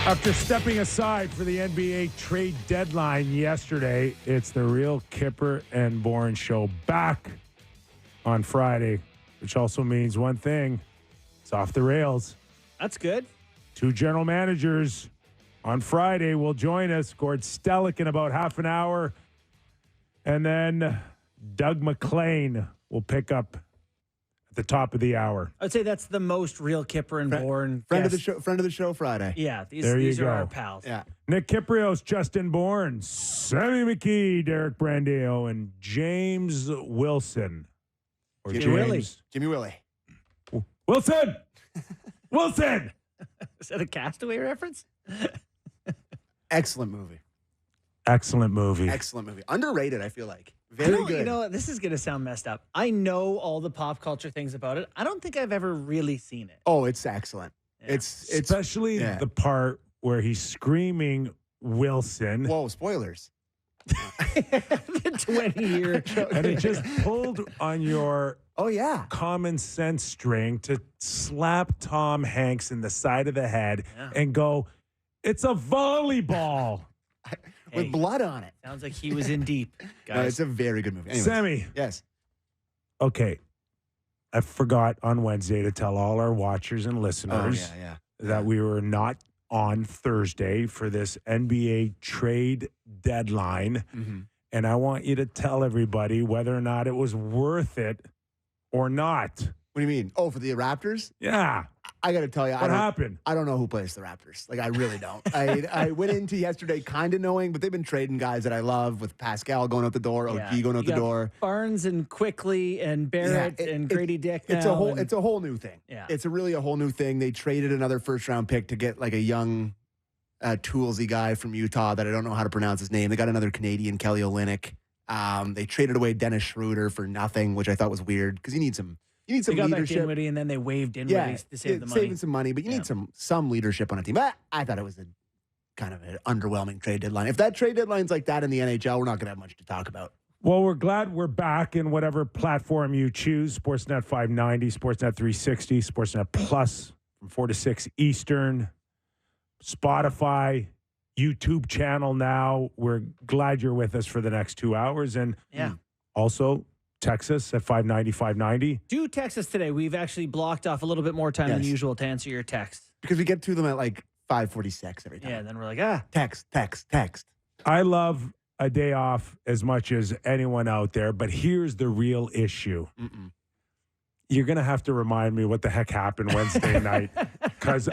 After stepping aside for the NBA trade deadline yesterday, it's the real Kyper and Bourne show back on Friday, which also means one thing. It's off the rails. That's good. Two general managers on Friday will join us. Gord Stellick in about half an hour. And then Doug MacLean will pick up at the top of the hour. I'd say that's the most real Kyper and Bourne. Friend of the show Friday. Yeah, these are our pals. Yeah. Nick Kypreos, Justin Bourne, Sammy McKee, Derek Brandeo, and James Wilson. Or Jimmy James Willie. Wilson! Wilson! Is that a Castaway reference? Excellent movie. Excellent movie. Excellent movie. Underrated, I feel like. Very good. You know, this is going to sound messed up. I know all the pop culture things about it. I don't think I've ever really seen it. Oh, it's excellent. Yeah. It's Especially the part where he's screaming Wilson. Whoa, spoilers. The 20-year. And it just pulled on your common sense string to slap Tom Hanks in the side of the head and go, it's a volleyball. With blood on it. Sounds like he was in deep, guys. No, it's a very good movie. Anyways, Sammy. Yes. Okay. I forgot on Wednesday to tell all our watchers and listeners that we were not on Thursday for this NBA trade deadline. Mm-hmm. And I want you to tell everybody whether or not it was worth it or not. What do you mean? Oh, for the Raptors? Yeah. I got to tell you. What happened? I don't know who plays the Raptors. Like, I really don't. I went into yesterday kind of knowing, but they've been trading guys that I love with Pascal going out the door, OG going out the door. Barnes and Quickly and Barrett and Grady Dick It's now, it's a whole new thing. Yeah. It's really a whole new thing. They traded another first-round pick to get like a young toolsy guy from Utah that I don't know how to pronounce his name. They got another Canadian, Kelly Olynyk. They traded away Dennis Schroeder for nothing, which I thought was weird because you need some they got leadership. Back Dinwiddie, and then they waived Dinwiddie to save the money. Saving some money, but you need some leadership on a team. But I thought it was a kind of an underwhelming trade deadline. If that trade deadline's like that in the NHL, we're not going to have much to talk about. Well, we're glad we're back in whatever platform you choose. Sportsnet 590, Sportsnet 360, Sportsnet Plus from 4 to 6 Eastern, Spotify, YouTube channel now. We're glad you're with us for the next 2 hours. And also text us at 590. Do text us today. We've actually blocked off a little bit more time than usual to answer your text. Because we get to them at like 5:46 every time. Yeah, then we're like, Text. I love a day off as much as anyone out there, but here's the real issue. You're going to have to remind me what the heck happened Wednesday night, because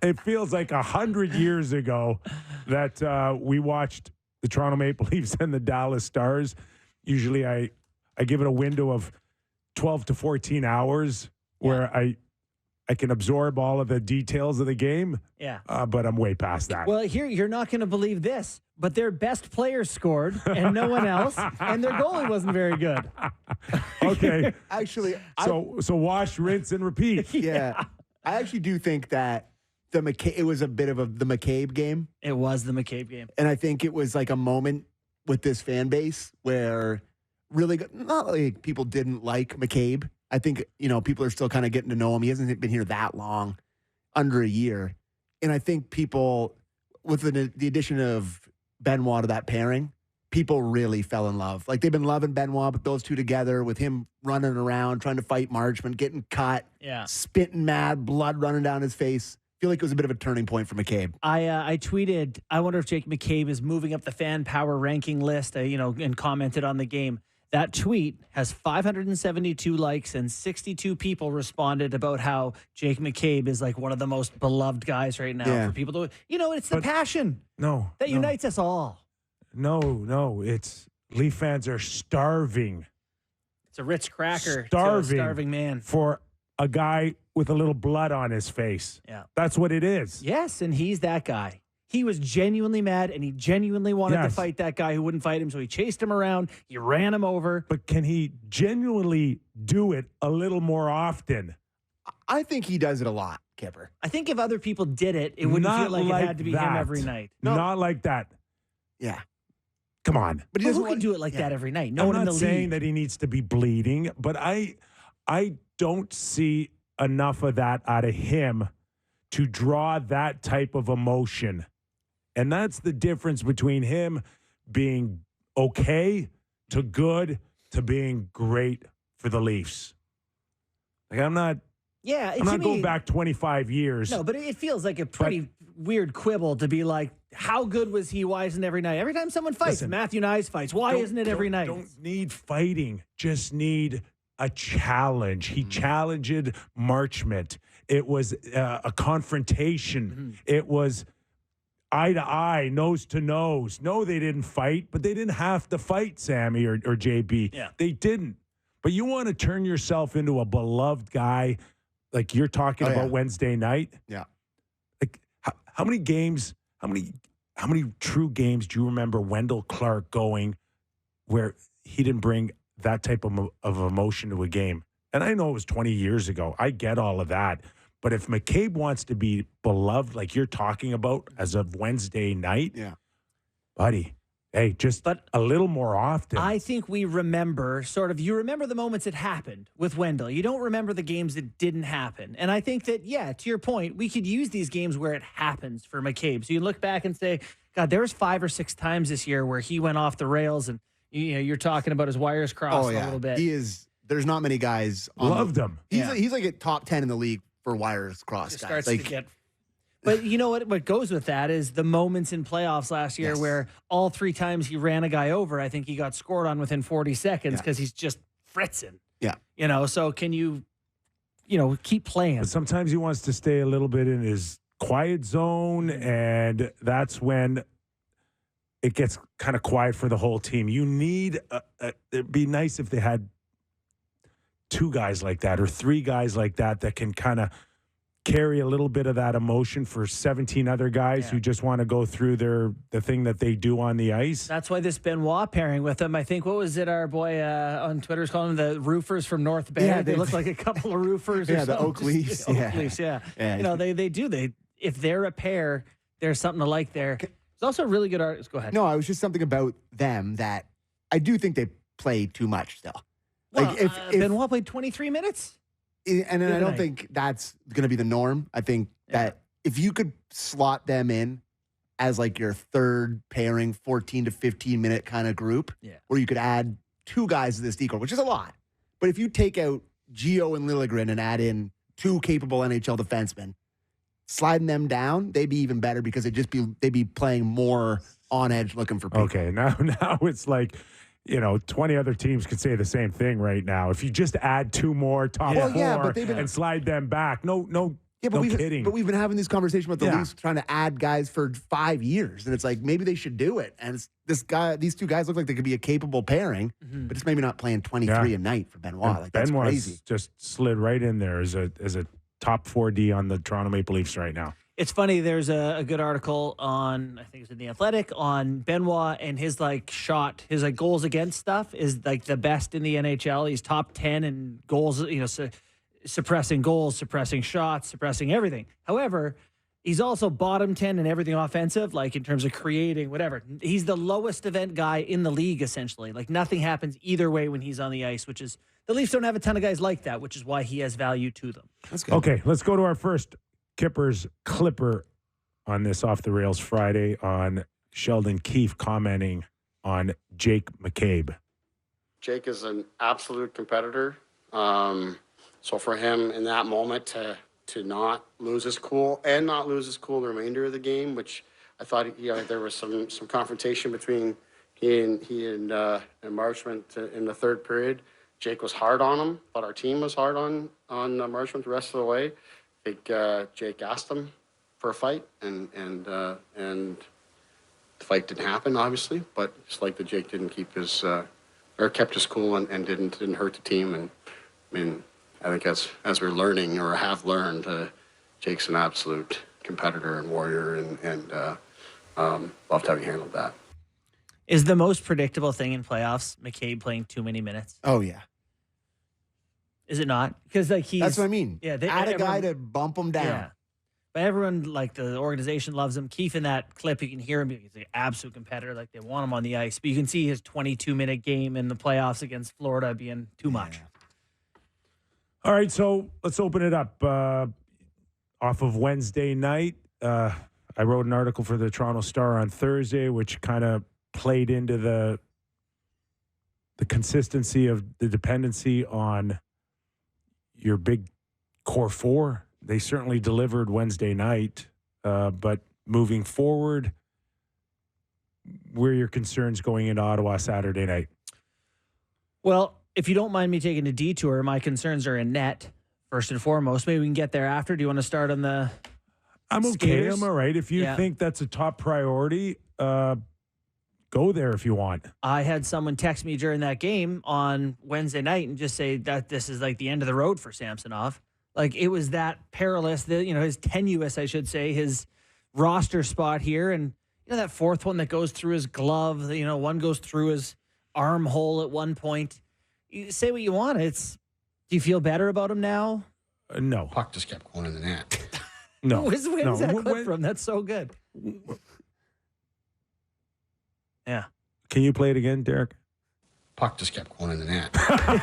it feels like 100 years ago that we watched the Toronto Maple Leafs and the Dallas Stars. Usually I give it a window of 12 to 14 hours where I can absorb all of the details of the game. Yeah. But I'm way past that. Well, here, you're not going to believe this, but their best player scored and no one else, and their goalie wasn't very good. Okay. Actually, so wash, rinse, and repeat. Yeah. I actually do think that it was a bit of the McCabe game. It was the McCabe game. And I think it was like a moment with this fan base where really not like people didn't like McCabe. I think, people are still kind of getting to know him. He hasn't been here that long, under a year. And I think people, with the addition of Benoit to that pairing, people really fell in love. Like, they've been loving Benoit, but those two together with him running around, trying to fight Marchman, getting cut, spitting mad, blood running down his face. I feel like it was a bit of a turning point for McCabe. I tweeted, I wonder if Jake McCabe is moving up the fan power ranking list, and commented on the game. That tweet has 572 likes and 62 people responded about how Jake McCabe is like one of the most beloved guys right now for people to, it's the passion that unites us all. No, it's Leaf fans are starving. It's a Ritz cracker to a starving man. For a guy with a little blood on his face. Yeah. That's what it is. Yes, and he's that guy. He was genuinely mad, and he genuinely wanted to fight that guy who wouldn't fight him, so he chased him around. He ran him over. But can he genuinely do it a little more often? I think he does it a lot, Kyper. I think if other people did it, it wouldn't feel like it had to be him every night. No. Not like that. Yeah. Come on. But who can do it like that every night? No one in the league. I'm not saying that he needs to be bleeding, but I don't see enough of that out of him to draw that type of emotion. And that's the difference between him being okay to good to being great for the Leafs. Like, I'm not going back 25 years. No, but it feels like a pretty weird quibble to be like, how good was he? Why isn't it every night? Every time someone fights, Matthew Nyes fights. Why isn't it every night? Don't need fighting. Just need a challenge. He challenged Marchment. It was a confrontation. It was eye to eye, nose to nose. No, they didn't fight, but they didn't have to fight, Sammy or JB. Yeah. They didn't. But you want to turn yourself into a beloved guy like you're talking about Wednesday night? Yeah. Like how many games, how many true games do you remember Wendell Clark going where he didn't bring that type of emotion to a game? And I know it was 20 years ago. I get all of that. But if McCabe wants to be beloved like you're talking about as of Wednesday night, buddy, hey, just a little more often. I think we remember you remember the moments that happened with Wendell. You don't remember the games that didn't happen. And I think that, to your point, we could use these games where it happens for McCabe. So you look back and say, God, there was 5 or 6 times this year where he went off the rails and you're talking about his wires crossed a little bit. He is. There's not many guys. Loved him. He's like a top 10 in the league for wires crossed guys. But you know what goes with that is the moments in playoffs last year where all 3 times he ran a guy over, I think he got scored on within 40 seconds because he's just fritzing. Yeah. So can you keep playing? But sometimes he wants to stay a little bit in his quiet zone, and that's when it gets kind of quiet for the whole team. You need it'd be nice if they had 2 guys like that or 3 guys like that can kind of carry a little bit of that emotion for 17 other guys who just want to go through the thing that they do on the ice. That's why this Benoit pairing with him, I think, what was it our boy on Twitter's calling them, the roofers from North Bay? Yeah, they look like a couple of roofers. Or the Oak Leafs. Oak Leafs, they do. If they're a pair, there's something to like there. It's also a really good artist. Go ahead. No, it was just something about them that I do think they play too much still. Well, like if Benoit played 23 minutes. And I don't think that's going to be the norm. I think that if you could slot them in as like your third pairing, 14 to 15 minute kind of group, where you could add 2 guys to this decor, which is a lot. But if you take out Gio and Liljegren and add in 2 capable NHL defensemen, sliding them down, they'd be even better because they'd be playing more on edge looking for people. Okay, now it's like, 20 other teams could say the same thing right now. If you just add 2 more top 4 and slide them back, no kidding. But we've been having this conversation with the Leafs trying to add guys for 5 years, and it's like maybe they should do it. And these 2 guys look like they could be a capable pairing, but it's maybe not playing 23 a night for Benoit. Like, that's crazy. Just slid right in there as a top 4D on the Toronto Maple Leafs right now. It's funny. There's a good article on, I think it's in The Athletic, on Benoit and his his goals against stuff is like the best in the NHL. He's top 10 in goals, suppressing goals, suppressing shots, suppressing everything. However, he's also bottom 10 in everything offensive, like in terms of creating, whatever. He's the lowest event guy in the league, essentially. Like nothing happens either way when he's on the ice, which is, the Leafs don't have a ton of guys like that, which is why he has value to them. That's good. Okay, let's go to our first Kippers Clipper on this Off the Rails Friday on Sheldon Keefe commenting on Jake McCabe. Jake is an absolute competitor. So for him in that moment to not lose his cool and not lose his cool the remainder of the game, which I thought there was some confrontation between he and Marchment in the third period. Jake was hard on him, but our team was hard on Marchment the rest of the way. I think Jake asked him for a fight, and the fight didn't happen, obviously. But it's like that Jake didn't keep his or kept his cool and didn't hurt the team. And I mean, I think as we're learning or have learned, Jake's an absolute competitor and warrior, and loved how he handled that. Is the most predictable thing in playoffs McCabe playing too many minutes? Oh yeah. Is it not? Because that's what I mean. Yeah, add a guy to bump him down. Yeah. But everyone, like the organization, loves him. Keefe in that clip, you can hear him. He's an absolute competitor. Like they want him on the ice. But you can see his 22-minute game in the playoffs against Florida being too much. All right, so let's open it up. off of Wednesday night. I wrote an article for the Toronto Star on Thursday, which kind of played into the consistency of the dependency on your big core four. They certainly delivered Wednesday night, but moving forward, where are your concerns going into Ottawa Saturday night? Well, if you don't mind me taking a detour, my concerns are in net, first and foremost. Maybe we can get there after. Do you want to start on the I'm okay. skaters? I'm all right. If you think that's a top priority, go there if you want. I had someone text me during that game on Wednesday night and just say that this is like the end of the road for Samsonov. Like, it was that perilous, his tenuous, I should say, his roster spot here. And, that fourth one that goes through his glove, one goes through his armhole at one point. You say what you want. Do you feel better about him now? No. Puck just kept going in the net. No. Where's that clip from? That's so good. Yeah. Can you play it again, Derek? Puck just kept going in the net.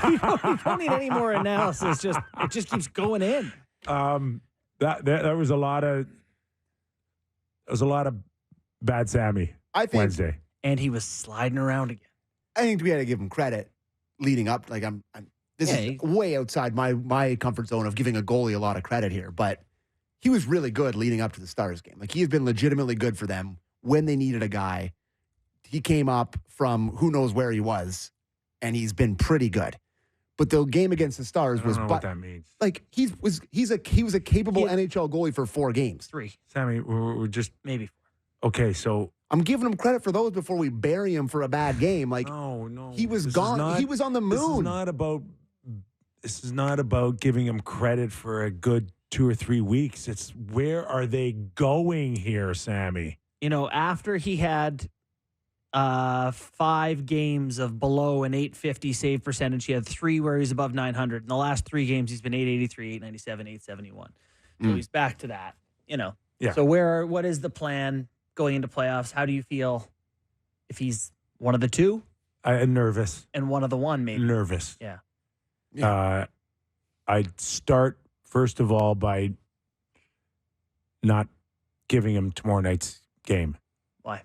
you don't need any more analysis. It just keeps going in. That was a lot of bad Sammy. I think Wednesday, and he was sliding around again. I think we had to give him credit leading up. Like this is way outside my comfort zone of giving a goalie a lot of credit here, but he was really good leading up to the Stars game. Like, he has been legitimately good for them when they needed a guy. He came up from who knows where he was, and he's been pretty good. But the game against the Stars was, what that means. Like, he was a capable NHL goalie for 4 games. 3, Sammy, we're just maybe 4. Okay, so I'm giving him credit for those before we bury him for a bad game. Like, no, he was gone. He was on the moon. This is not about giving him credit for a good 2 or 3 weeks. It's where are they going here, Sammy? After he had 5 games of below an 850 save percentage, he had 3 where he's above 900. In the last 3 games, he's been 883, 897, 871. So he's back to that. Yeah. So what is the plan going into playoffs? How do you feel if he's one of the 2? Nervous. And one of the 1, maybe. Nervous. Yeah. I'd start, first of all, by not giving him tomorrow night's game. Why?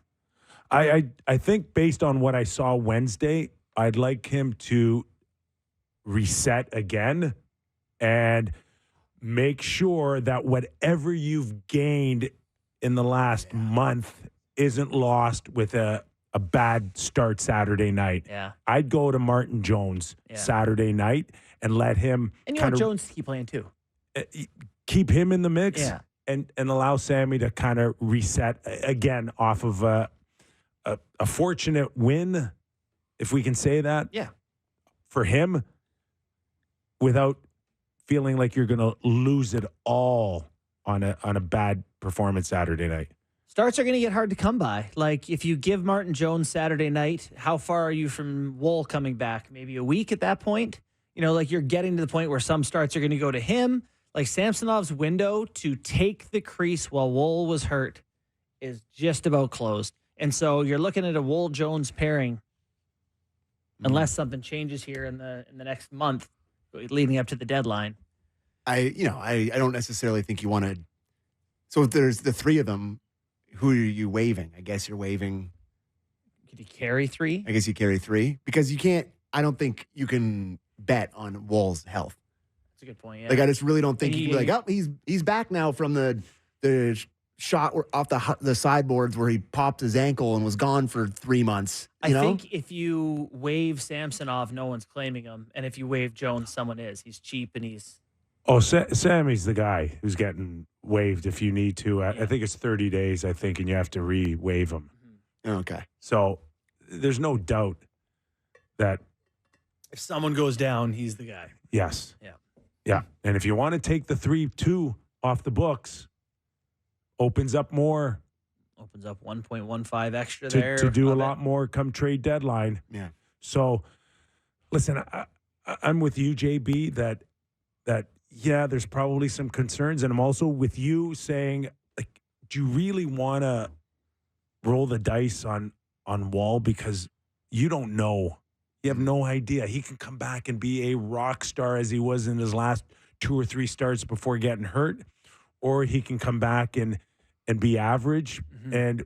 I think based on what I saw Wednesday, I'd like him to reset again and make sure that whatever you've gained in the last month isn't lost with a bad start Saturday night. Yeah. I'd go to Martin Jones Saturday night and let him and you want Jones to keep playing too. Keep him in the mix and allow Sammy to kind of reset again off of a fortunate win, if we can say that. Yeah. For him, without feeling like you're going to lose it all on a bad performance Saturday night. Starts are going to get hard to come by. Like, if you give Martin Jones Saturday night, how far are you from Woll coming back? Maybe a week at that point? Like, you're getting to the point where some starts are going to go to him. Like, Samsonov's window to take the crease while Woll was hurt is just about closed. And so you're looking at a Woll-Jones pairing, unless something changes here in the next month leading up to the deadline. I don't necessarily think you want to. So if there's the 3 of them, who are you waiving? I guess you're waiving. Could you carry 3? I guess you carry 3 because you can't. I don't think you can bet on Woll's health. That's a good point. Yeah. Like, I just really don't think you can be like, oh, he's back now from the shot off the sideboards where he popped his ankle and was gone for 3 months. I think if you waive Samsonov, no one's claiming him, and if you waive Jones, someone is. He's cheap and he's. Oh, Sammy's the guy who's getting waived if you need to. I think it's 30 days, and you have to re-waive him. Okay. So there's no doubt that if someone goes down, he's the guy. Yes. Yeah. Yeah. And if you want to take the 3-2 off the books, opens up 1.15 extra there. To do a lot more come trade deadline. Yeah. So, listen, I'm with you, JB, that there's probably some concerns. And I'm also with you saying, like, do you really want to roll the dice on Woll? Because you don't know. You have no idea. He can come back and be a rock star as he was in his last 2 or 3 starts before getting hurt. or he can come back and be average,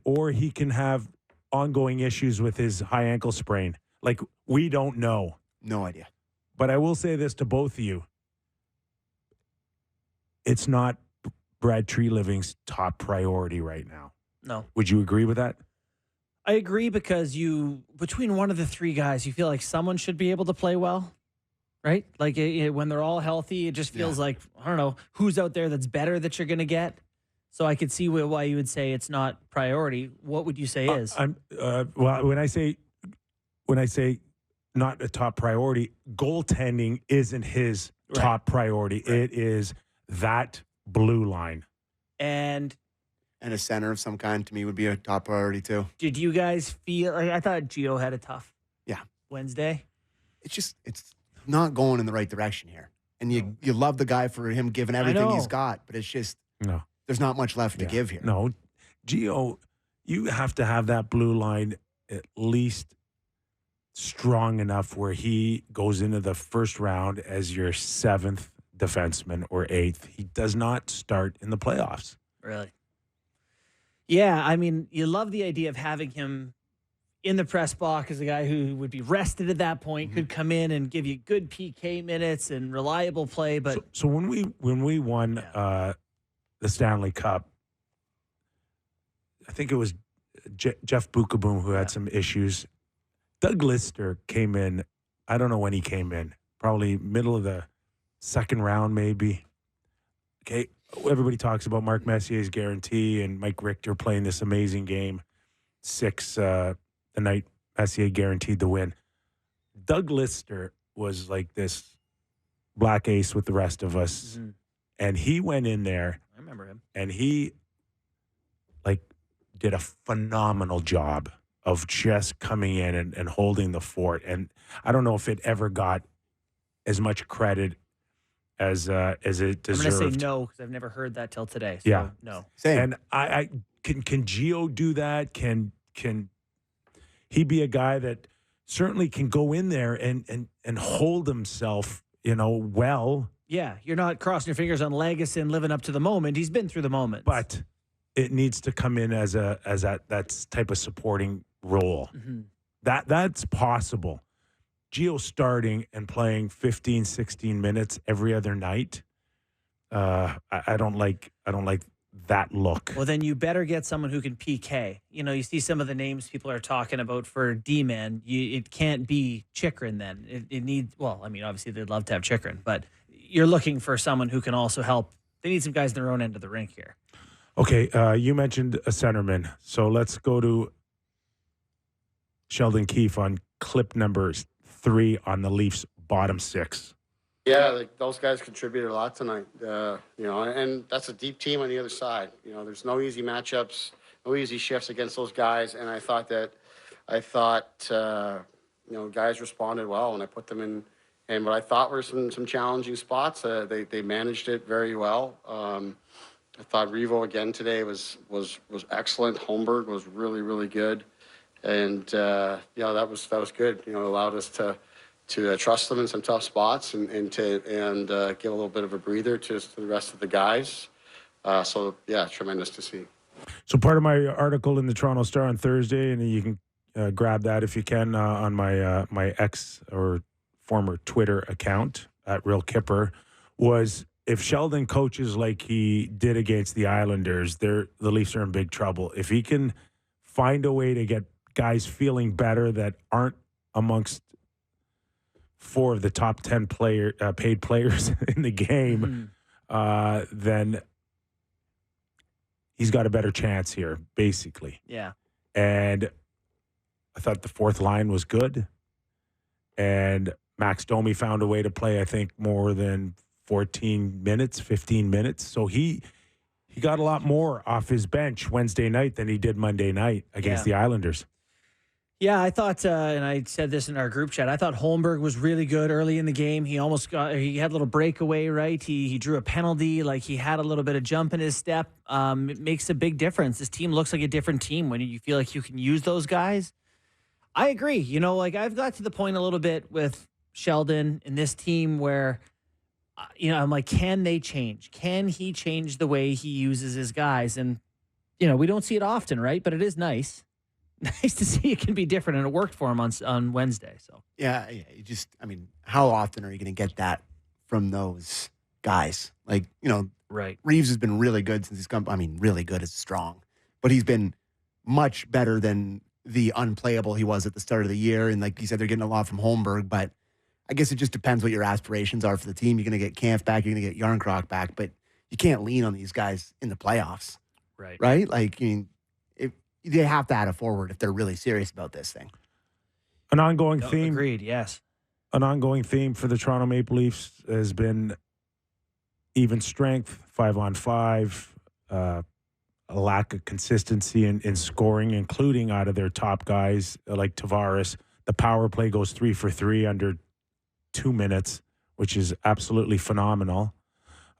or he can have ongoing issues with his high ankle sprain. Like, we don't know. No idea. But I will say this to both of you. It's not Brad Treliving's top priority right now. No. Would you agree with that? I agree, because between one of the three guys, you feel like someone should be able to play well, right? Like when they're all healthy, it just feels like, I don't know, who's out there that's better that you're going to get. So I could see why you would say it's not priority. What would you say is? Well, when I say not a top priority, goaltending isn't his top priority. Right. It is that blue line. And a center of some kind, to me, would be a top priority too. Did you guys feel like, I thought Gio had a tough Wednesday? It's not going in the right direction here. And you love the guy for him giving everything he's got, but it's just there's not much left to give here. No, Gio, you have to have that blue line at least strong enough where he goes into the first round as your 7th defenseman or 8th. He does not start in the playoffs. Really? Yeah, I mean, you love the idea of having him in the press box as a guy who would be rested at that point, could come in and give you good PK minutes and reliable play. But so when we won the Stanley Cup, I think it was Jeff Bukaboom who had some issues. Doug Lister came in. I don't know when he came in. Probably middle of the second round, maybe. Okay. Everybody talks about Mark Messier's guarantee and Mike Richter playing this amazing game. 6 the night Messier guaranteed the win. Doug Lister was like this black ace with the rest of us. Mm-hmm. And he went in there. I remember him. And he did a phenomenal job of just coming in and holding the fort. And I don't know if it ever got as much credit as it deserved. I'm going to say no, because I've never heard that till today. So no. Same. And I can Gio do that? Can he be a guy that certainly can go in there and hold himself, well? Yeah, you're not crossing your fingers on Legason living up to the moment. He's been through the moment. But it needs to come in as that type of supporting role. Mm-hmm. That's possible. Gio starting and playing 15, 16 minutes every other night. I don't like that look. Well, then you better get someone who can PK. You see some of the names people are talking about for D-man. It can't be Chychrun then. It needs, obviously they'd love to have Chychrun, but you're looking for someone who can also help. They need some guys in their own end of the rink here. Okay, you mentioned a centerman. So let's go to Sheldon Keefe on clip number 3 on the Leafs' bottom 6. Yeah, those guys contributed a lot tonight. And that's a deep team on the other side. There's no easy matchups, no easy shifts against those guys. And I thought guys responded well when I put them in. And what I thought were some challenging spots, they managed it very well. I thought Revo again today was excellent. Holmberg was really, really good. And, that was good. Allowed us to trust them in some tough spots and give a little bit of a breather to the rest of the guys. Tremendous to see. So part of my article in the Toronto Star on Thursday, and you can grab that if you can on my ex or former Twitter account at Real Kyper, was if Sheldon coaches like he did against the Islanders, the Leafs are in big trouble. If he can find a way to get guys feeling better that aren't amongst 4 of the top 10 paid players in the game, then he's got a better chance here, basically. Yeah. And I thought the 4th line was good. And Max Domi found a way to play, I think, more than 15 minutes. So he got a lot more off his bench Wednesday night than he did Monday night against the Islanders. Yeah, I thought, and I said this in our group chat, I thought Holmberg was really good early in the game. He had a little breakaway, right? He drew a penalty, he had a little bit of jump in his step. It makes a big difference. This team looks like a different team when you feel like you can use those guys. I agree. I've got to the point a little bit with Sheldon in this team where I'm like, can they change? Can he change the way he uses his guys? And, we don't see it often, right? But it is nice. Nice to see it can be different, and it worked for him on Wednesday. So Yeah, how often are you going to get that from those guys? Like, right. Reeves has been really good since he's come. I mean, really good is strong, but he's been much better than the unplayable he was at the start of the year. And like you said, they're getting a lot from Holmberg, but I guess it just depends what your aspirations are for the team. You're going to get Kampf back, you're going to get Yarncroc back, but you can't lean on these guys in the playoffs. Right? Like, they have to add a forward if they're really serious about this thing. An ongoing theme. Agreed, yes. An ongoing theme for the Toronto Maple Leafs has been even strength, 5-on-5, a lack of consistency in scoring, including out of their top guys like Tavares. The power play goes 3 for 3 under 2 minutes, which is absolutely phenomenal.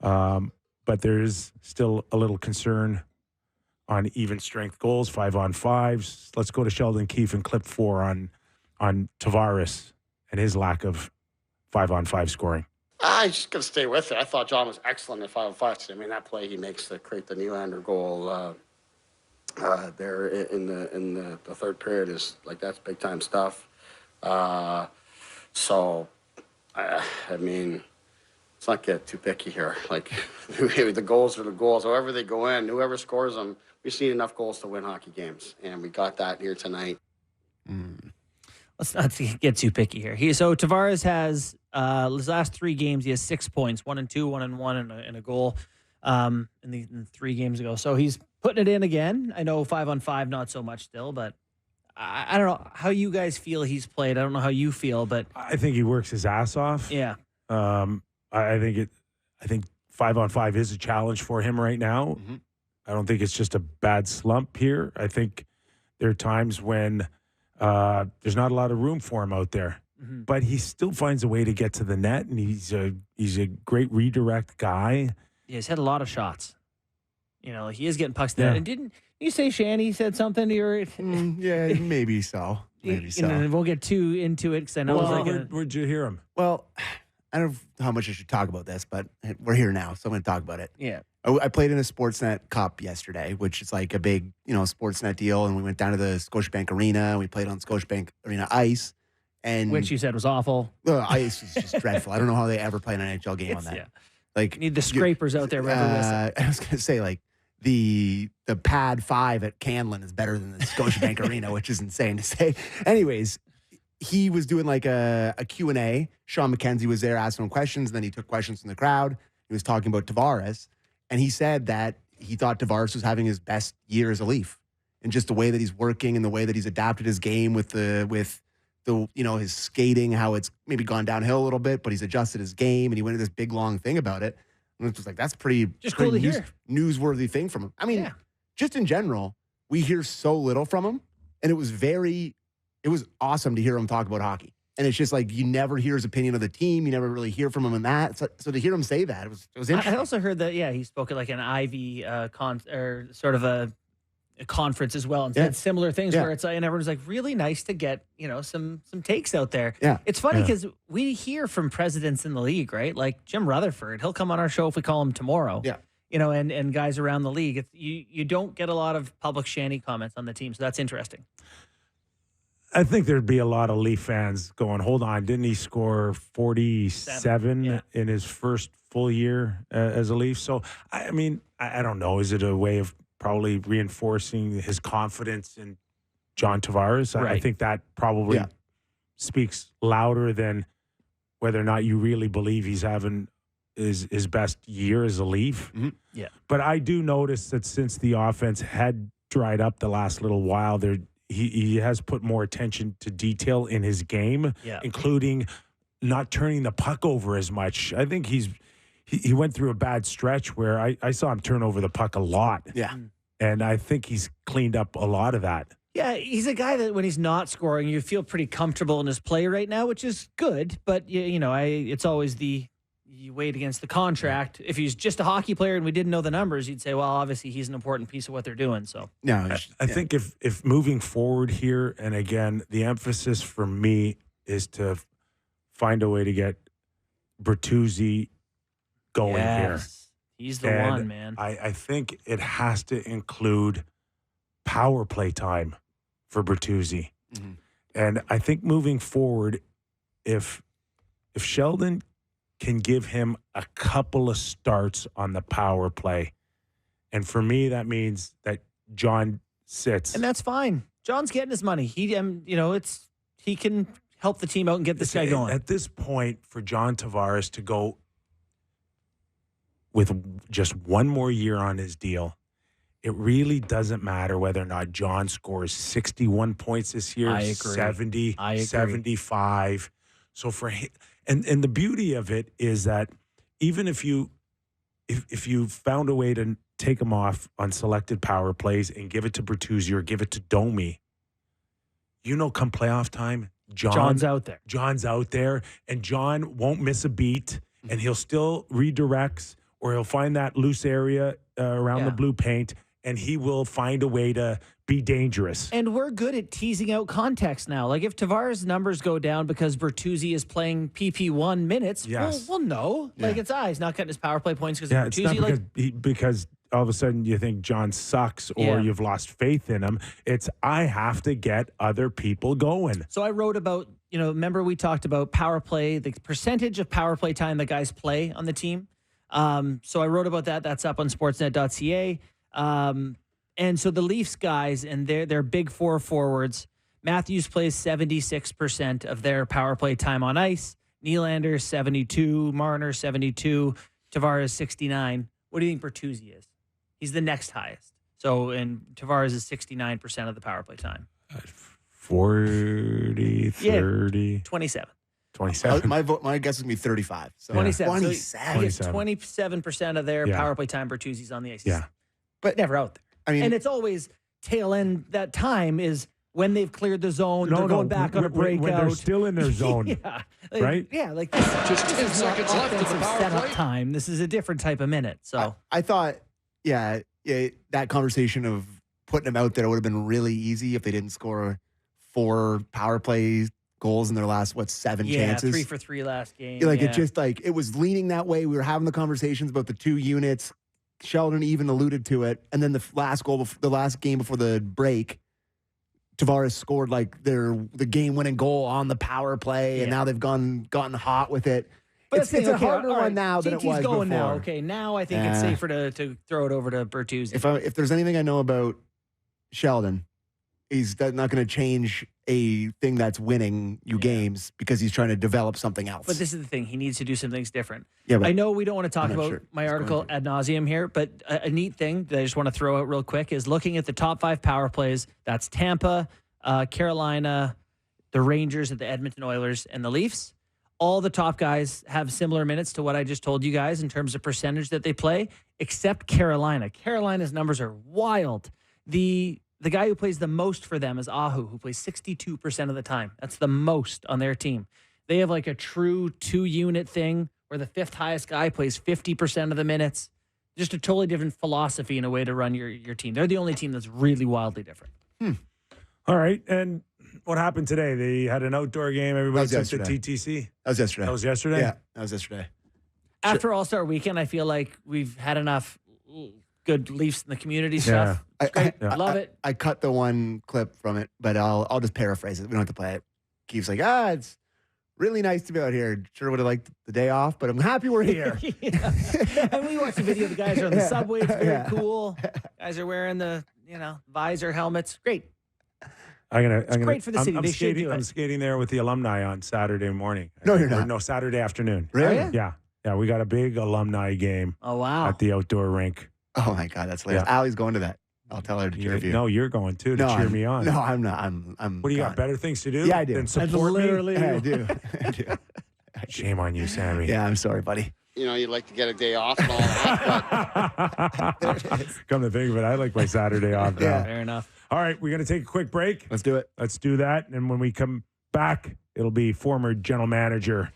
But there is still a little concern on even strength goals, 5-on-5s. Let's go to Sheldon Keefe and clip 4 on Tavares and his lack of 5-on-5 scoring. I just got to stay with it. I thought John was excellent at 5-on-5 today. I mean, that play he makes to create the Nylander goal there in the third period is like, that's big time stuff. So, I mean, let's not get too picky here. Like, the goals are the goals. However they go in, whoever scores them, we've seen enough goals to win hockey games, and we got that here tonight. Let's not get too picky here. So Tavares has his last 3 games. He has 6 points, 1-2, 1-1, and a goal in 3 games ago. So he's putting it in again. I know 5-on-5, not so much still, but I don't know how you guys feel he's played. I don't know how you feel, but I think he works his ass off. Yeah. I think 5-on-5 is a challenge for him right now. Mm-hmm. I don't think it's just a bad slump here. I think there are times when there's not a lot of room for him out there, but he still finds a way to get to the net, and he's a great redirect guy. Yeah, he's had a lot of shots. He is getting pucks to the net. And didn't you say Shanny said something? Yeah, maybe so. Maybe so. And we'll get too into it because I know. Where'd you hear him? Well, I don't know how much I should talk about this, but we're here now, so I'm going to talk about it. Yeah. I played in a Sportsnet Cup yesterday, which is like a big, Sportsnet deal, and we went down to the Scotiabank Arena, and we played on Scotiabank Arena ice. And which you said was awful. The ice is just dreadful. I don't know how they ever play an NHL game on that. Yeah. Like, you need the scrapers out there. I was going to say, like, the pad 5 at Canlin is better than the Scotiabank Arena, which is insane to say. Anyways, he was doing like a Q&A. Sean McKenzie was there asking him questions, and then he took questions from the crowd. He was talking about Tavares, and he said that he thought Tavares was having his best year as a Leaf, and just the way that he's working and the way that he's adapted his game with the his skating, how it's maybe gone downhill a little bit, but he's adjusted his game, and he went into this big long thing about it. And it's just like, that's pretty cool to hear. Newsworthy thing from him. I mean, just in general, we hear so little from him, and it was awesome to hear him talk about hockey. And it's just like, you never hear his opinion of the team. You never really hear from him in that. So to hear him say that, it was interesting. I also heard that, he spoke at like an Ivy sort of a conference as well, and said similar things where it's like, and everyone's like, really nice to get, some takes out there. Yeah. It's funny because we hear from presidents in the league, right? Like Jim Rutherford, he'll come on our show if we call him tomorrow. Yeah. And guys around the league. You don't get a lot of public shanty comments on the team, so that's interesting. I think there'd be a lot of Leaf fans going, hold on, didn't he score 47 in his first full year as a Leaf? So, I mean, I don't know. Is it a way of probably reinforcing his confidence in John Tavares? Right. I think that probably speaks louder than whether or not you really believe he's having his best year as a Leaf. Mm-hmm. Yeah. But I do notice that since the offense had dried up the last little while, he has put more attention to detail in his game, including not turning the puck over as much. I think he went through a bad stretch where I saw him turn over the puck a lot. Yeah. And I think he's cleaned up a lot of that. Yeah, he's a guy that when he's not scoring, you feel pretty comfortable in his play right now, which is good. But, it's always you weighed against the contract. If he's just a hockey player and we didn't know the numbers, you'd say, well, obviously he's an important piece of what they're doing. So no, I think if moving forward here, and again, the emphasis for me is to find a way to get Bertuzzi going here. He's the And one, man. I think it has to include power play time for Bertuzzi. Mm-hmm. And I think moving forward, if Sheldon can give him a couple of starts on the power play, and for me that means that John sits, And that's fine. John's getting his money. He can help the team out and get this guy going. At this point, for John Tavares to go with just one more year on his deal, it really doesn't matter whether or not John scores 61 points this year, I agree. 70, I agree. 75. So for him, and the beauty of it is that even if you found a way to take him off on selected power plays and give it to Bertuzzi or give it to Domi, come playoff time, John's out there. John's out there, and John won't miss a beat, and he'll still redirects, or he'll find that loose area around the blue paint, and he will find a way to be dangerous. And we're good at teasing out context now. Like if Tavares' numbers go down because Bertuzzi is playing PP1 minutes, we'll know. Yeah. Like it's he's not getting his power play points because It's not Bertuzzi. because all of a sudden you think John sucks or you've lost faith in him. It's I have to get other people going. So I wrote about, remember we talked about power play, the percentage of power play time that guys play on the team. So I wrote about that. That's up on sportsnet.ca. And so the Leafs guys and their big four forwards, Matthews plays 76% of their power play time on ice. Nylander 72, Marner 72, Tavares 69. What do you think Bertuzzi is? He's the next highest. So, and Tavares is 69% of the power play time. 40, 30, 27. 27. My guess is going to be 35. So 27. 27. So he gets 27% of their power play time. Bertuzzi's on the ice. Yeah. But never out there. I mean, And it's always tail end. That time is when they've cleared the zone. They're going back on a breakout. When they're still in their zone. Yeah. Right? Yeah. Like this, Just this 10 is not seconds left in the offensive power setup play. time. This is a different type of minute. So I thought, that conversation of putting him out there would have been really easy if they didn't score 4 power play goals in their last, 7 chances. 3 for 3 last game. It just it was leaning that way. We were having the conversations about the 2 units. Sheldon even alluded to it. And then the last game before the break, Tavares scored the game-winning goal on the power play, and now they've gotten hot with it. But It's a harder one now than it was going before. now. Okay, now I think it's safer to throw it over to Bertuzzi. If there's anything I know about Sheldon, he's not going to change a thing that's winning you games because he's trying to develop something else. But this is the thing. He needs to do some things different. Yeah, but I know we don't want to talk I'm not about sure my he's article going to. ad nauseum here, but a neat thing that I just want to throw out real quick is looking at the top 5 power plays. That's Tampa, Carolina, the Rangers, the Edmonton Oilers, and the Leafs. All the top guys have similar minutes to what I just told you guys in terms of percentage that they play, except Carolina. Carolina's numbers are wild. The guy who plays the most for them is Ahu, who plays 62% of the time. That's the most on their team. They have a true 2-unit thing where the 5th highest guy plays 50% of the minutes. Just a totally different philosophy and a way to run your team. They're the only team that's really wildly different. All right. And what happened today? They had an outdoor game. Everybody took the TTC. That was yesterday. That was yesterday? Yeah, that was yesterday. After All-Star Weekend, I feel like we've had enough good Leafs in the community stuff. It's great. Love it. I cut the one clip from it, but I'll just paraphrase it. We don't have to play it. Keith's like, it's really nice to be out here. Sure would have liked the day off, but I'm happy we're here. And we watched the video. The guys are on the subway. It's very cool. Guys are wearing the visor helmets. Great. It's great for the city. They should do it. I'm skating there with the alumni on Saturday morning. No, you're not. No, Saturday afternoon. Really? Oh, yeah? Yeah, we got a big alumni game Oh, wow. at the outdoor rink. Oh my God, that's hilarious. Allie's going to that. I'll tell her to cheer you. No, you're going too to cheer me on. No, I'm not. I'm What do you gone. got? Better things to do? Yeah, I do. Than support me? Yeah, I do. I do. Shame on you, Sammy. Yeah, I'm sorry, buddy. You'd like to get a day off and all that, but Come to think of it, I like my Saturday off now. Yeah. Fair enough. All right, we're going to take a quick break. Let's do it. Let's do that. And when we come back, it'll be former general manager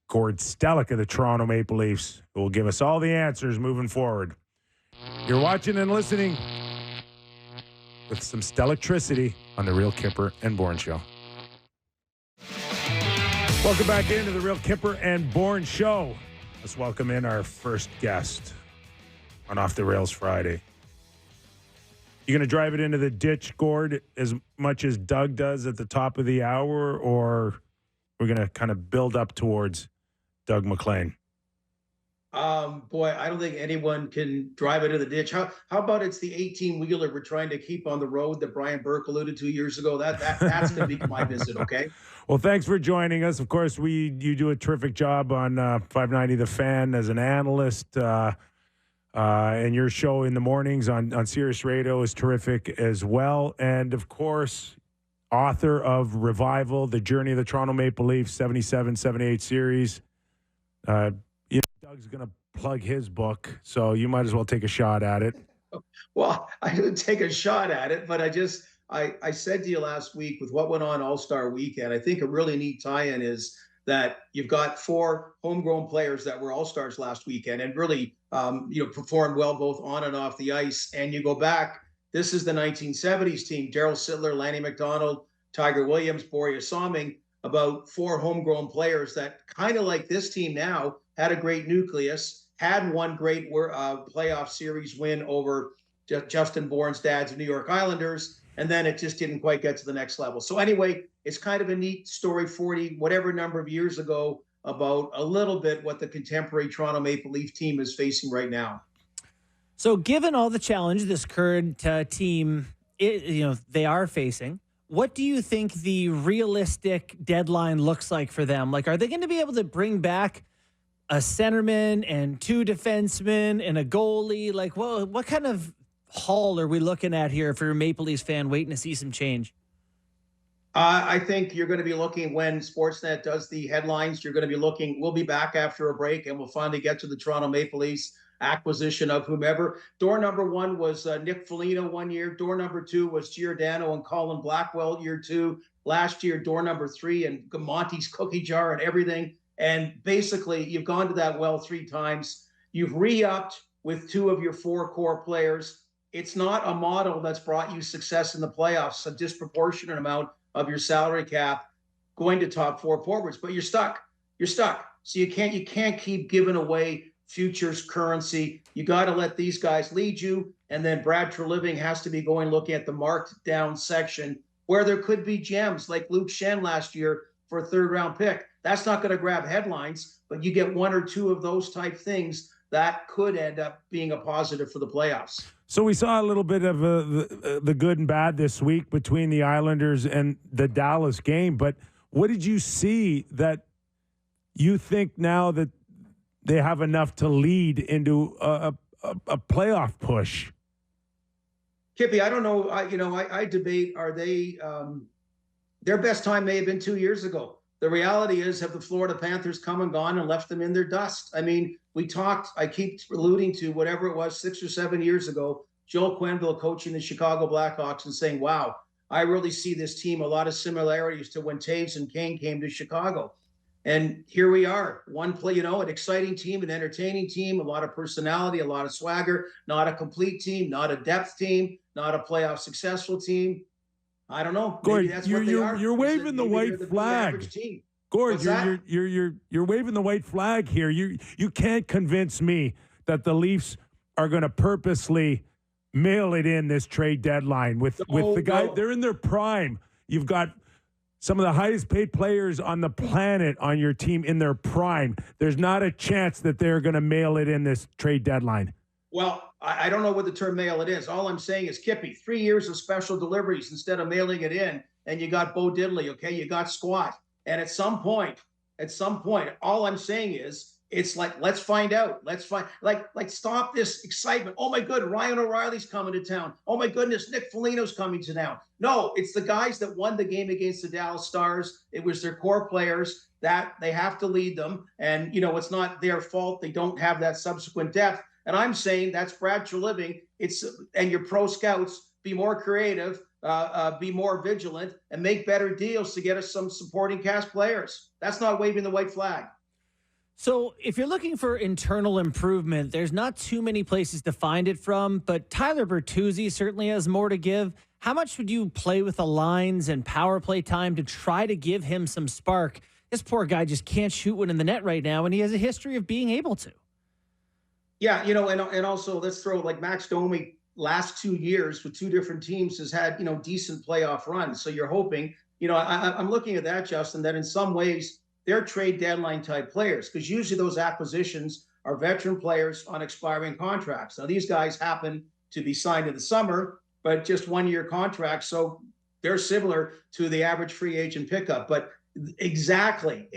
Gord Stellick of the Toronto Maple Leafs who will give us all the answers moving forward. You're watching and listening with some Stellictricity on the Real Kyper and Bourne Show. Welcome back into the Real Kyper and Bourne Show. Let's welcome in our first guest on Off the Rails Friday. You going to drive it into the ditch, Gord, as much as Doug does at the top of the hour, or we're going to kind of build up towards Doug MacLean? Boy, I don't think anyone can drive it in the ditch. How about it's the 18-wheeler we're trying to keep on the road that Brian Burke alluded to years ago? That's going to be my visit, okay? Well, thanks for joining us. Of course, you do a terrific job on 590 The Fan as an analyst, and your show in the mornings on Sirius Radio is terrific as well. And, of course, author of Revival, The Journey of the Toronto Maple Leafs 77-78 series. Doug's going to plug his book, so you might as well take a shot at it. Well, I didn't take a shot at it, but I said to you last week with what went on All-Star Weekend, I think a really neat tie-in is that you've got 4 homegrown players that were All-Stars last weekend and really performed well both on and off the ice. And you go back, this is the 1970s team, Darryl Sittler, Lanny McDonald, Tiger Williams, Borje Salming, about 4 homegrown players that kind of like this team now had a great nucleus, had one great playoff series win over Justin Bourne's dad's New York Islanders, and then it just didn't quite get to the next level. So anyway, it's kind of a neat story 40, whatever number of years ago, about a little bit what the contemporary Toronto Maple Leaf team is facing right now. So given all the challenge this current team, they are facing, what do you think the realistic deadline looks like for them? Like, are they going to be able to bring back a centerman and 2 defensemen and a goalie? Like, well, what kind of haul are we looking at here for a Maple Leafs fan waiting to see some change? I think you're going to be looking when Sportsnet does the headlines. You're going to be looking. We'll be back after a break, and we'll finally get to the Toronto Maple Leafs acquisition of whomever. Door number 1 was Nick Foligno 1 year. Door number 2 was Giordano and Colin Blackwell year 2. Last year, door number 3 and Monty's cookie jar and everything. And basically, you've gone to that well 3 times. You've re-upped with 2 of your 4 core players. It's not a model that's brought you success in the playoffs, a disproportionate amount of your salary cap going to top 4 forwards, but you're stuck. You're stuck. So you can't keep giving away futures currency. You got to let these guys lead you. And then Brad Treliving has to be going looking at the marked down section where there could be gems like Luke Shen last year for a 3rd round pick. That's not going to grab headlines, but you get 1 or 2 of those type things that could end up being a positive for the playoffs. So we saw a little bit of the good and bad this week between the Islanders and the Dallas game. But what did you see that you think now that they have enough to lead into a playoff push? Kippy, I don't know. I debate, are they their best time may have been 2 years ago. The reality is, have the Florida Panthers come and gone and left them in their dust? I mean, I keep alluding to whatever it was 6 or 7 years ago, Joel Quenneville coaching the Chicago Blackhawks and saying, wow, I really see this team, a lot of similarities to when Taves and Kane came to Chicago. And here we are, an exciting team, an entertaining team, a lot of personality, a lot of swagger, not a complete team, not a depth team, not a playoff successful team. I don't know. Gord, maybe that's what they are. You're waving the white flag. Gord, you're waving the white flag here. You can't convince me that the Leafs are going to purposely mail it in this trade deadline with the guy. No. They're in their prime. You've got some of the highest paid players on the planet on your team in their prime. There's not a chance that they're going to mail it in this trade deadline. Well, I don't know what the term mail it is. All I'm saying is, Kippy, 3 years of special deliveries instead of mailing it in, and you got Bo Diddley, okay? You got Squat. And at some point, all I'm saying is, it's like, let's find out. Let's find, stop this excitement. Oh, my God, Ryan O'Reilly's coming to town. Oh, my goodness, Nick Foligno's coming to town. No, it's the guys that won the game against the Dallas Stars. It was their core players that they have to lead them. And, it's not their fault. They don't have that subsequent depth. And I'm saying that's Brad Treliving. And your pro scouts, be more creative, be more vigilant, and make better deals to get us some supporting cast players. That's not waving the white flag. So if you're looking for internal improvement, there's not too many places to find it from, but Tyler Bertuzzi certainly has more to give. How much would you play with the lines and power play time to try to give him some spark this poor guy just can't shoot one in the net right now, and he has a history of being able to. Yeah, and also let's throw like Max Domi last 2 years with 2 different teams has had, decent playoff runs. So you're hoping, I'm looking at that, Justin, that in some ways they're trade deadline type players, because usually those acquisitions are veteran players on expiring contracts. Now these guys happen to be signed in the summer, but just 1-year contracts. So they're similar to the average free agent pickup. But exactly.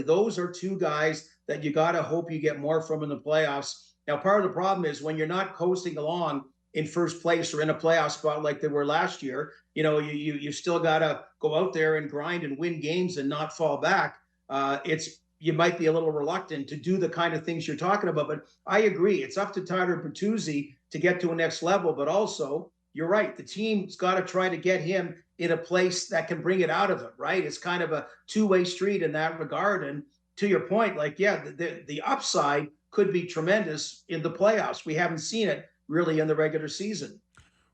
Those are 2 guys that you got to hope you get more from in the playoffs. Now, part of the problem is when you're not coasting along in first place or in a playoff spot like they were last year, you still got to go out there and grind and win games and not fall back. You might be a little reluctant to do the kind of things you're talking about. But I agree. It's up to Tyler Bertuzzi to get to a next level. But also, you're right. The team's got to try to get him in a place that can bring it out of him, right? It's kind of a two-way street in that regard. And to your point, the upside could be tremendous in the playoffs. We haven't seen it really in the regular season.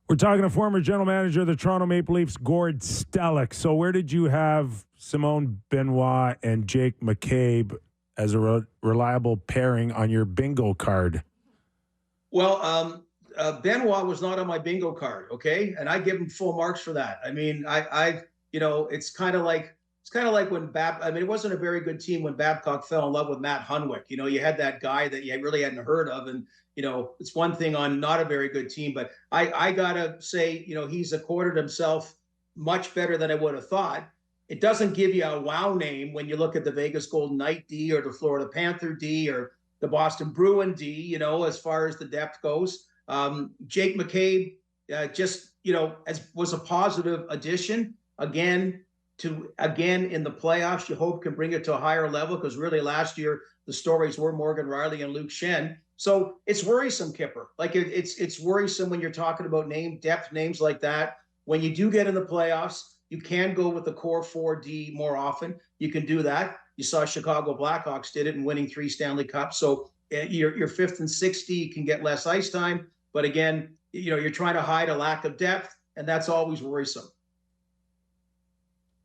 We're talking to former general manager of the Toronto Maple Leafs, Gord Stellick. So where did you have Simone Benoit and Jake McCabe as a reliable pairing on your bingo card? Well, Benoit was not on my bingo card, okay? And I give him full marks for that. I mean, it's kind of like when it wasn't a very good team when Babcock fell in love with Matt Hunwick. You had that guy that you really hadn't heard of. And, it's one thing on not a very good team. But I got to say, he's accorded himself much better than I would have thought. It doesn't give you a wow name when you look at the Vegas Golden Knight D or the Florida Panther D or the Boston Bruin D, as far as the depth goes. Jake McCabe was a positive addition. Again, in the playoffs, you hope can bring it to a higher level, because really last year the stories were Morgan Rielly and Luke Schenn. So it's worrisome, Kyper. It's worrisome when you're talking about depth names like that. When you do get in the playoffs, you can go with the core 4D more often. You can do that. You saw Chicago Blackhawks did it in winning 3 Stanley Cups. So your 5th and 6th D can get less ice time. But again, you're trying to hide a lack of depth, and that's always worrisome.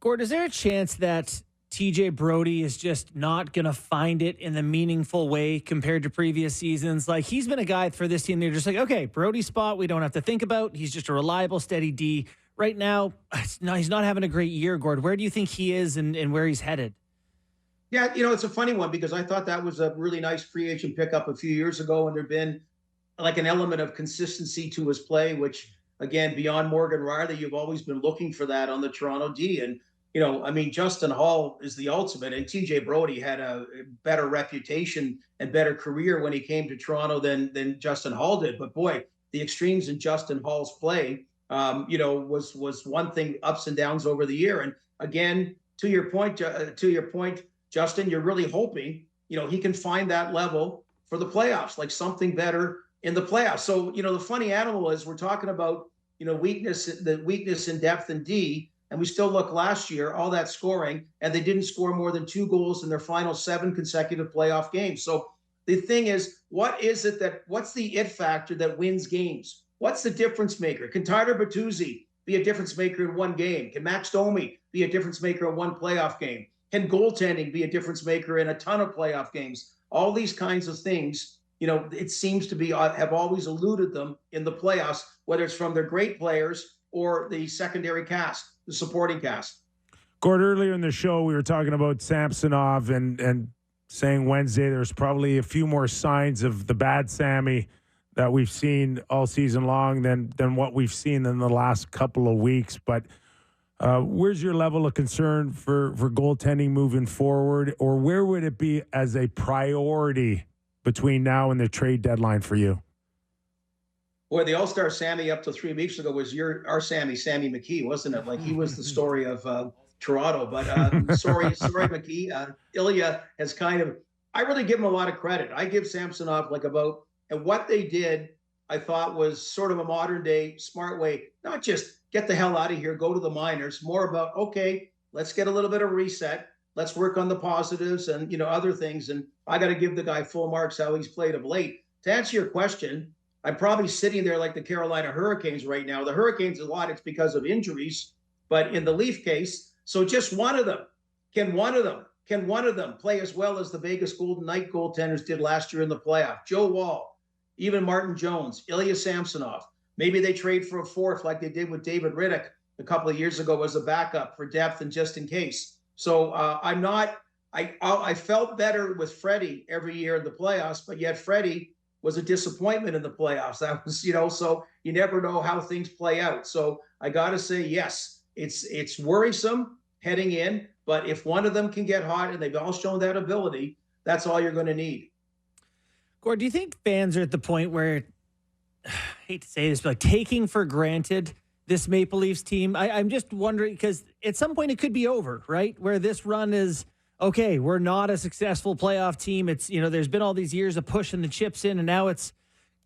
Gord, is there a chance that TJ Brodie is just not going to find it in the meaningful way compared to previous seasons? Like, he's been a guy for this team. They're just like, okay, Brodie's spot we don't have to think about. He's just a reliable, steady D. Right now, he's not having a great year, Gord. Where do you think he is and where he's headed? Yeah, it's a funny one, because I thought that was a really nice free agent pickup a few years ago, and there'd been like an element of consistency to his play, which, again, beyond Morgan Rielly, you've always been looking for that on the Toronto D. And Justin Hall is the ultimate, and TJ Brodie had a better reputation and better career when he came to Toronto than Justin Hall did. But boy, the extremes in Justin Hall's play, was one thing, ups and downs over the year. And again, to your point, Justin, you're really hoping, he can find that level for the playoffs, like something better in the playoffs. So, the funny animal is we're talking about, the weakness in depth in D. And we still look last year, all that scoring, and they didn't score more than 2 goals in their final 7 consecutive playoff games. So the thing is, what's the it factor that wins games? What's the difference maker? Can Tyler Bertuzzi be a difference maker in one game? Can Max Domi be a difference maker in one playoff game? Can goaltending be a difference maker in a ton of playoff games? All these kinds of things, it seems to be have always eluded them in the playoffs, whether it's from their great players or the secondary cast, the supporting cast. Gord, earlier in the show, we were talking about Samsonov and saying Wednesday there's probably a few more signs of the bad Sammy that we've seen all season long than what we've seen in the last couple of weeks. But where's your level of concern for goaltending moving forward, or where would it be as a priority between now and the trade deadline for you? Boy, the All-Star Sammy up to 3 weeks ago was our Sammy McKee, wasn't it? Like, he was the story of Toronto. But sorry, McKee. Ilya has I really give him a lot of credit. I give Samsonov and what they did, I thought was sort of a modern day smart way, not just get the hell out of here, go to the minors, more about, okay, let's get a little bit of reset. Let's work on the positives and, other things. And I got to give the guy full marks how he's played of late. To answer your question, I'm probably sitting there like the Carolina Hurricanes right now. The Hurricanes, a lot, it's because of injuries, but in the Leaf case, so just one of them, can one of them Can one of them play as well as the Vegas Golden Knight goaltenders did last year in the playoff? Joe Wall, even Martin Jones, Ilya Samsonov. Maybe they trade for a fourth like they did with David Riddick a couple of years ago as a backup for depth and just in case. So I felt better with Freddie every year in the playoffs, but yet Freddie was a disappointment in the playoffs. That was, so you never know how things play out. So I got to say, yes, it's worrisome heading in, but if one of them can get hot, and they've all shown that ability, that's all you're going to need. Gord, do you think fans are at the point where, I hate to say this, but like taking for granted this Maple Leafs team? I'm just wondering, because at some point it could be over, right? Where this run is, okay, we're not a successful playoff team. It's, there's been all these years of pushing the chips in, and now it's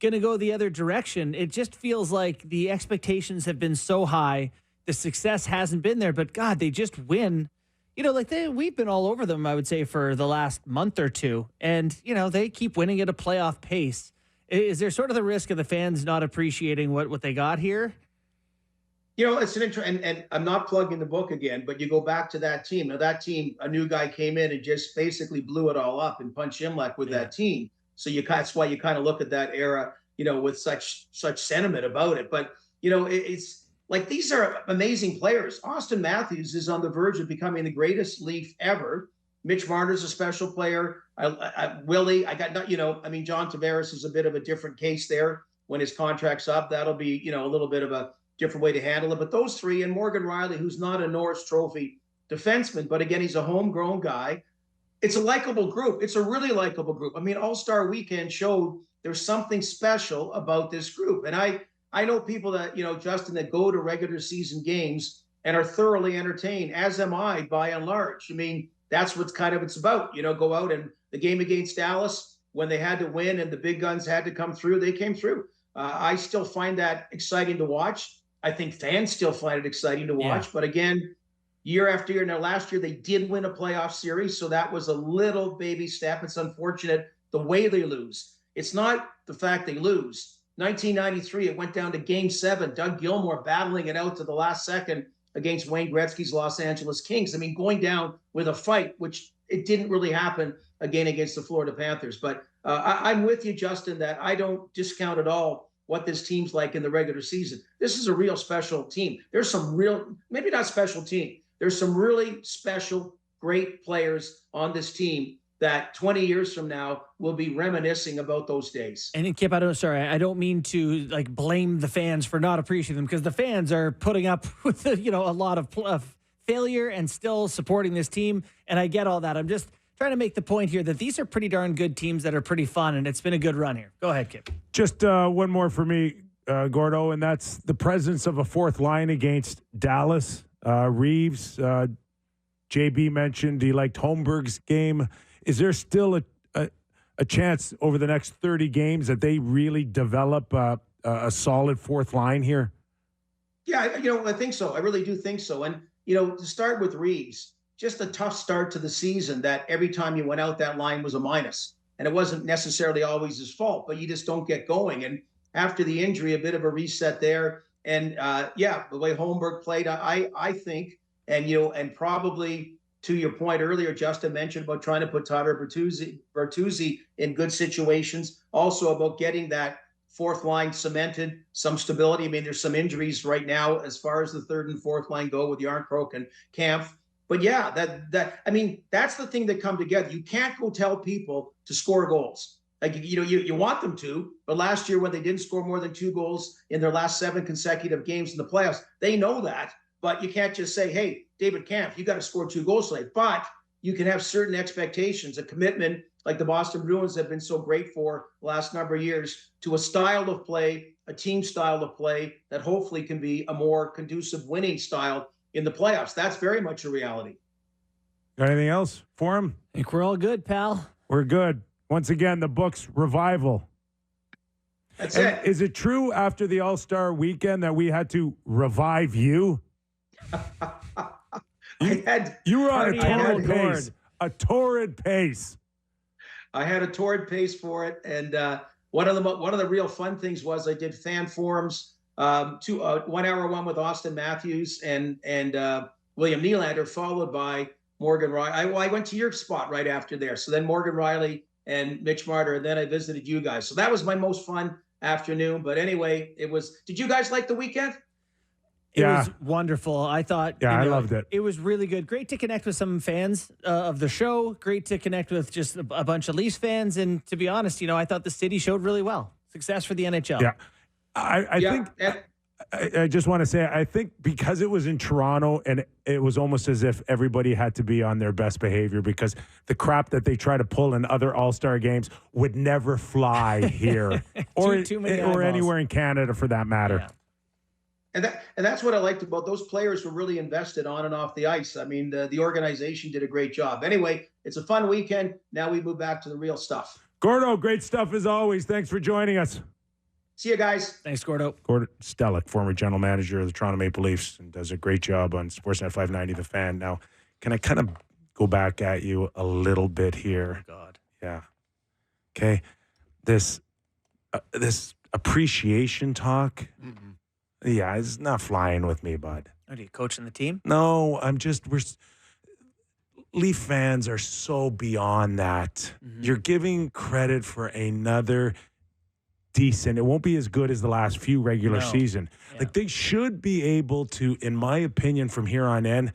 going to go the other direction. It just feels like the expectations have been so high. The success hasn't been there, but God, they just win. We've been all over them, I would say, for the last month or two. And, they keep winning at a playoff pace. Is there sort of the risk of the fans not appreciating what they got here? It's an and I'm not plugging the book again, but you go back to that team. Now, that team, a new guy came in and just basically blew it all up and punched Imlach with that team. So that's why you kind of look at that era, with such sentiment about it. But, it's like, these are amazing players. Austin Matthews is on the verge of becoming the greatest Leaf ever. Mitch Marner's a special player. Willie, John Tavares is a bit of a different case there. When his contract's up, that'll be, a little bit of a different way to handle it. But those three, and Morgan Riley, who's not a Norris Trophy defenseman, but again, he's a homegrown guy. It's a likable group. It's a really likable group. All-Star Weekend showed there's something special about this group. And I know people that, Justin, that go to regular season games and are thoroughly entertained, as am I, by and large. That's what it's about. Go out, and the game against Dallas, when they had to win and the big guns had to come through, they came through. I still find that exciting to watch. I think fans still find it exciting to watch. Yeah. But again, year after year. Now, last year they did win a playoff series, so that was a little baby step. It's unfortunate the way they lose. It's not the fact they lose. 1993, it went down to Game 7. Doug Gilmour battling it out to the last second against Wayne Gretzky's Los Angeles Kings. Going down with a fight, which it didn't really happen again against the Florida Panthers. But I'm with you, Justin, that I don't discount at all what this team's like in the regular season. This is a real special team. There's some real, maybe not special team, there's some really special, great players on this team that 20 years from now will be reminiscing about those days. And Kip, I don't mean to blame the fans for not appreciating them, because the fans are putting up with a lot of failure and still supporting this team. And I get all that. I'm just trying to make the point here that these are pretty darn good teams that are pretty fun, and it's been a good run here. Go ahead, Kip. Just one more for me, Gordo, and that's the presence of a fourth line against Dallas. Reeves, JB mentioned he liked Holmberg's game. Is there still a chance over the next 30 games that they really develop a solid fourth line here? Yeah, I think so. I really do think so. And, to start with Reeves, just a tough start to the season that every time you went out, that line was a minus. And it wasn't necessarily always his fault, but you just don't get going. And after the injury, a bit of a reset there. And, the way Holmberg played, I think, and probably to your point earlier, Justin mentioned about trying to put Tyler Bertuzzi in good situations. Also about getting that fourth line cemented, some stability. There's some injuries right now as far as the third and fourth line go with Yarncroke and Kampf. But yeah, that's the thing that come together. You can't go tell people to score goals. You want them to, but last year when they didn't score more than 2 goals in their last 7 consecutive games in the playoffs, they know that. But you can't just say, hey, David Kampf, you got to score 2 goals tonight. But you can have certain expectations, a commitment like the Boston Bruins have been so great for the last number of years, to a style of play, a team style of play that hopefully can be a more conducive winning style in the playoffs. That's very much a reality. Got anything else for him? I think we're all good, pal. We're good. Once again, the book's Revival. That's it. Is it true after the All-Star weekend that we had to revive you? You were on a torrid pace. A torrid pace. I had a torrid pace for it. And one of the real fun things was I did fan forums, 1 hour one with Austin Matthews and William Nylander, followed by Morgan Riley. I went to your spot right after there. So then Morgan Riley and Mitch Martyr, and then I visited you guys. So that was my most fun afternoon. But anyway, did you guys like the weekend? It was wonderful. I thought, I loved it. It was really good. Great to connect with some fans of the show. Great to connect with just a bunch of Leafs fans. And to be honest, I thought the city showed really well. Success for the NHL. Yeah. I think I just want to say, I think because it was in Toronto and it was almost as if everybody had to be on their best behavior because the crap that they try to pull in other All-Star games would never fly here or anywhere in Canada for that matter. Yeah. And that's what I liked about those players were really invested on and off the ice. I mean, the organization did a great job. Anyway, it's a fun weekend. Now we move back to the real stuff. Gordo, great stuff as always. Thanks for joining us. See you guys. Thanks, Gordo. Gord Stellick, former general manager of the Toronto Maple Leafs, and does a great job on Sportsnet 590 The Fan. Now, can I kind of go back at you a little bit here? Oh, God. Yeah. Okay. This appreciation talk. Mm-mm. Yeah, it's not flying with me, bud. Are you coaching the team? No, Leaf fans are so beyond that. Mm-hmm. You're giving credit for another decent. It won't be as good as the last few regular season. Yeah. Like they should be able to, in my opinion, from here on in,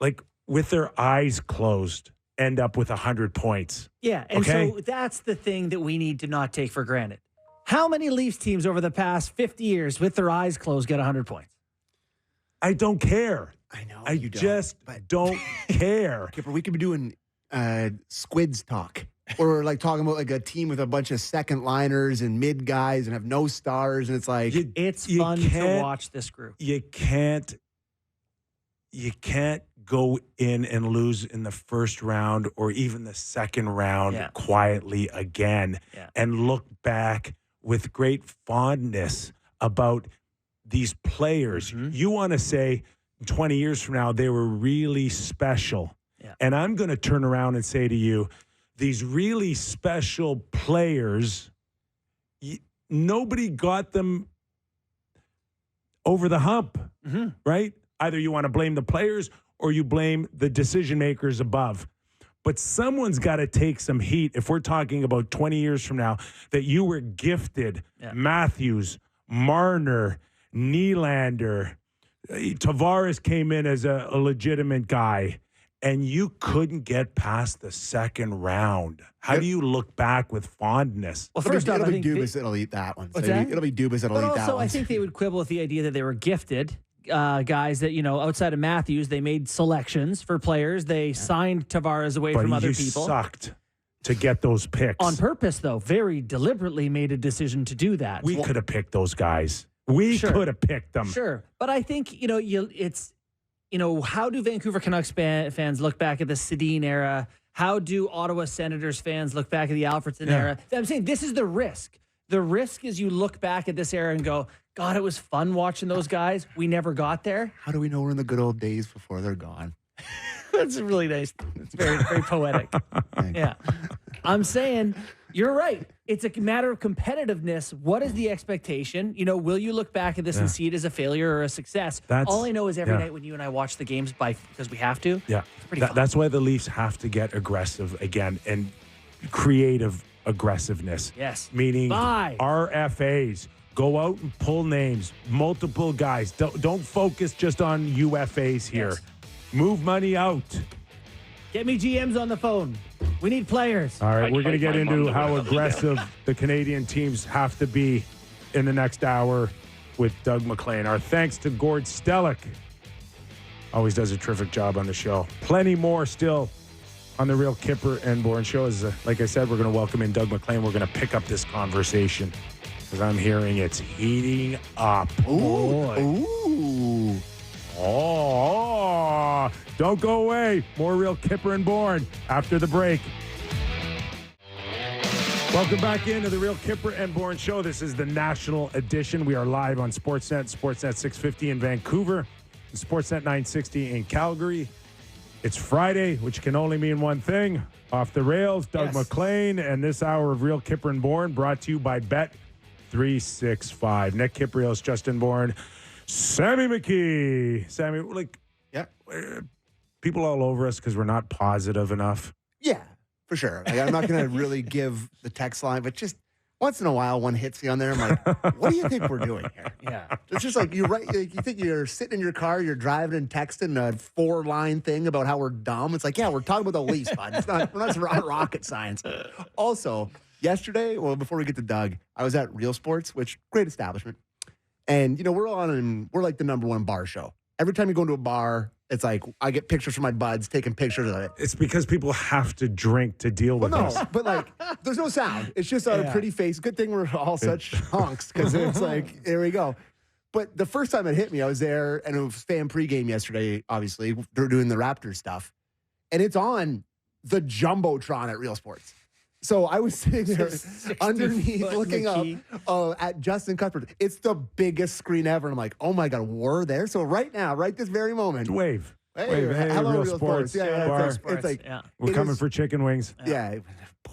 like with their eyes closed, end up with 100 points. Yeah, and so that's the thing that we need to not take for granted. How many Leafs teams over the past 50 years with their eyes closed get 100 points? I don't care. I know. I just don't care. Kyper, we could be doing squids talk. Or like talking about like a team with a bunch of second liners and mid guys and have no stars. And it's like, it's fun to watch this group. You can't go in and lose in the first round or even the second round quietly again and look back with great fondness about these players. Mm-hmm. You want to say 20 years from now, they were really special. Yeah. And I'm going to turn around and say to you, these really special players, nobody got them over the hump, right? Either you want to blame the players or you blame the decision makers above. But someone's got to take some heat if we're talking about 20 years from now that you were gifted Matthews, Marner, Nylander. Tavares came in as a legitimate guy, and you couldn't get past the second round. How do you look back with fondness? Well, first off, it'll be Dubas that'll eat that one. What's that? It'll be Dubas that'll eat that one. Also, I think they would quibble with the idea that they were gifted. Guys that, outside of Matthews, they made selections for players. They signed Tavares away from other people. But you sucked to get those picks. On purpose, though, very deliberately made a decision to do that. We could have picked those guys. We could have picked them. Sure. But I think, how do Vancouver Canucks fans look back at the Sedin era? How do Ottawa Senators fans look back at the Alfredson era? I'm saying this is the risk. The risk is you look back at this era and go, God, it was fun watching those guys. We never got there. How do we know we're in the good old days before they're gone? That's really nice. It's very, very poetic. Yeah. I'm saying you're right. It's a matter of competitiveness. What is the expectation? Will you look back at this and see it as a failure or a success? All I know is every night when you and I watch the games because we have to. Yeah. It's pretty fun. That's why the Leafs have to get aggressive again and creative aggressiveness. Yes. Meaning Bye. RFAs. Go out and pull names, multiple guys. Don't focus just on UFAs here. Yes. Move money out. Get me GMs on the phone. We need players. All right, we're going to get into how aggressive the Canadian teams have to be in the next hour with Doug MacLean. Our thanks to Gord Stellick. Always does a terrific job on the show. Plenty more still on the Real Kyper and Bourne show. Like I said, we're going to welcome in Doug MacLean. We're going to pick up this conversation because I'm hearing it's heating up. Ooh. Oh, don't go away. More Real Kyper and Bourne after the break. Welcome back into the Real Kyper and Bourne show. This is the national edition. We are live on Sportsnet 650 in Vancouver, and Sportsnet 960 in Calgary. It's Friday, which can only mean one thing. Off the rails, Doug MacLean, and this hour of Real Kyper and Bourne brought to you by Bet365. Nick Kypreos, Justin Bourne, Sammy McKee. Sammy, people all over us because we're not positive enough. Yeah, for sure. Like, I'm not going to really give the text line, but just once in a while, one hits me on there. I'm like, what do you think we're doing here? Yeah. It's just like you think you're sitting in your car, you're driving and texting a 4-line thing about how we're dumb. It's like, yeah, we're talking about the Leafs, bud. We're not rocket science. Also, yesterday, well, before we get to Doug, I was at Real Sports, which great establishment. And, we're like the number one bar show. Every time you go into a bar, it's like I get pictures from my buds taking pictures of it. It's because people have to drink to deal with us. But like, there's no sound. It's just a pretty face. Good thing we're all such hunks because it's like, there we go. But the first time it hit me, I was there and it was fan pregame yesterday, obviously. They're doing the Raptors stuff. And it's on the Jumbotron at Real Sports. So I was sitting there underneath looking up at Justin Cuthbert. It's the biggest screen ever. And I'm like, oh my God, we're there. So right now, right this very moment. Wave. Hey, hello, Real Sports. Yeah, bar. It's like, We're coming for chicken wings. Yeah.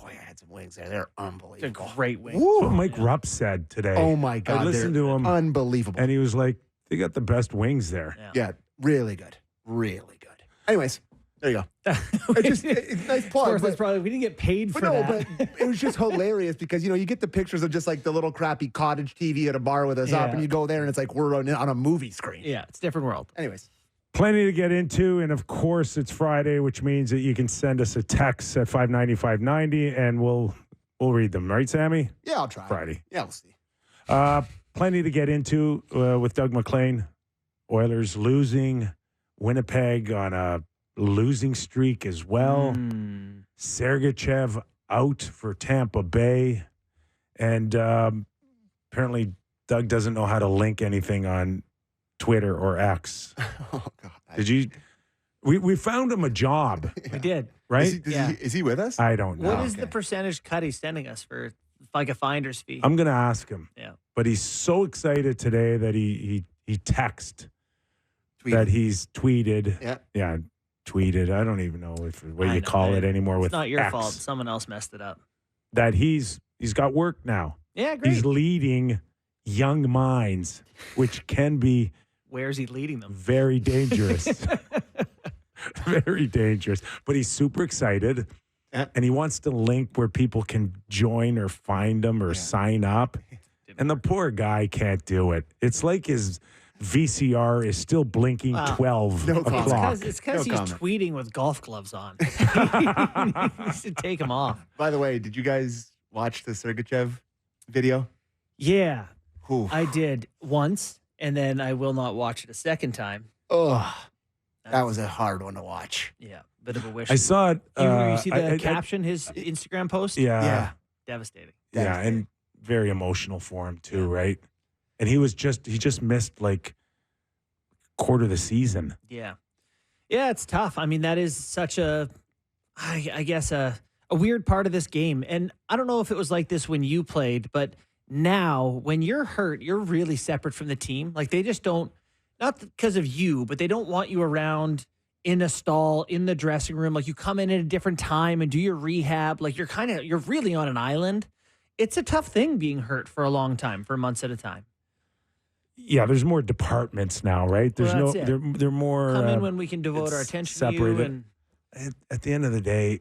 Boy, I had some wings there. They're unbelievable. They're great wings. That's what Mike Rupp said today. Oh my God. I listened to him. Unbelievable. And he was like, they got the best wings there. Yeah, really good. Really good. Anyways. There you go. It's nice plug. Probably we didn't get paid for that. But it was just hilarious because you get the pictures of just like the little crappy cottage TV at a bar with us up, and you go there and it's like we're on a movie screen. Yeah, it's a different world. Anyways, plenty to get into, and of course it's Friday, which means that you can send us a text at 590-590, and we'll read them, right, Sammy? Yeah, I'll try. Friday. Yeah, we'll see. Plenty to get into with Doug MacLean. Oilers losing, Winnipeg on a losing streak as well. Sergachev out for Tampa Bay. And apparently Doug doesn't know how to link anything on Twitter or X. Oh, God. Did you? We found him a job. We did. Right? Is he with us? I don't know. What is the percentage cut he's sending us for like a finder's fee? I'm going to ask him. Yeah. But he's so excited today that he texted that he's tweeted. Yeah. Yeah. Tweeted. I don't even know what you call it anymore. It's with not your X. fault. Someone else messed it up. That he's got work now. Yeah, great. He's leading young minds, which can be Where's he leading them? very dangerous. Very dangerous. But he's super excited, and he wants to link where people can join or find him or sign up. And the poor guy can't do it. It's like his VCR is still blinking 12 o'clock. It's because he's tweeting with golf gloves on. He needs to take them off. By the way, did you guys watch the Sergachev video? Yeah, Ooh. I did once, and then I will not watch it a second time. Oh, that was a hard one to watch. Yeah, bit of a wish. I saw it. You see the caption, his Instagram post? Yeah. Devastating. Yeah, and very emotional for him too, right? And he just missed like quarter of the season. Yeah. Yeah, it's tough. I mean, that is such I guess a weird part of this game. And I don't know if it was like this when you played, but now when you're hurt, you're really separate from the team. Like they just don't, not because of you, but they don't want you around in a stall, in the dressing room. Like you come in at a different time and do your rehab. Like you're really on an island. It's a tough thing being hurt for a long time, for months at a time. Yeah, there's more departments now, right? There's they're more come in when we can devote our attention separated. to you. And at the end of the day,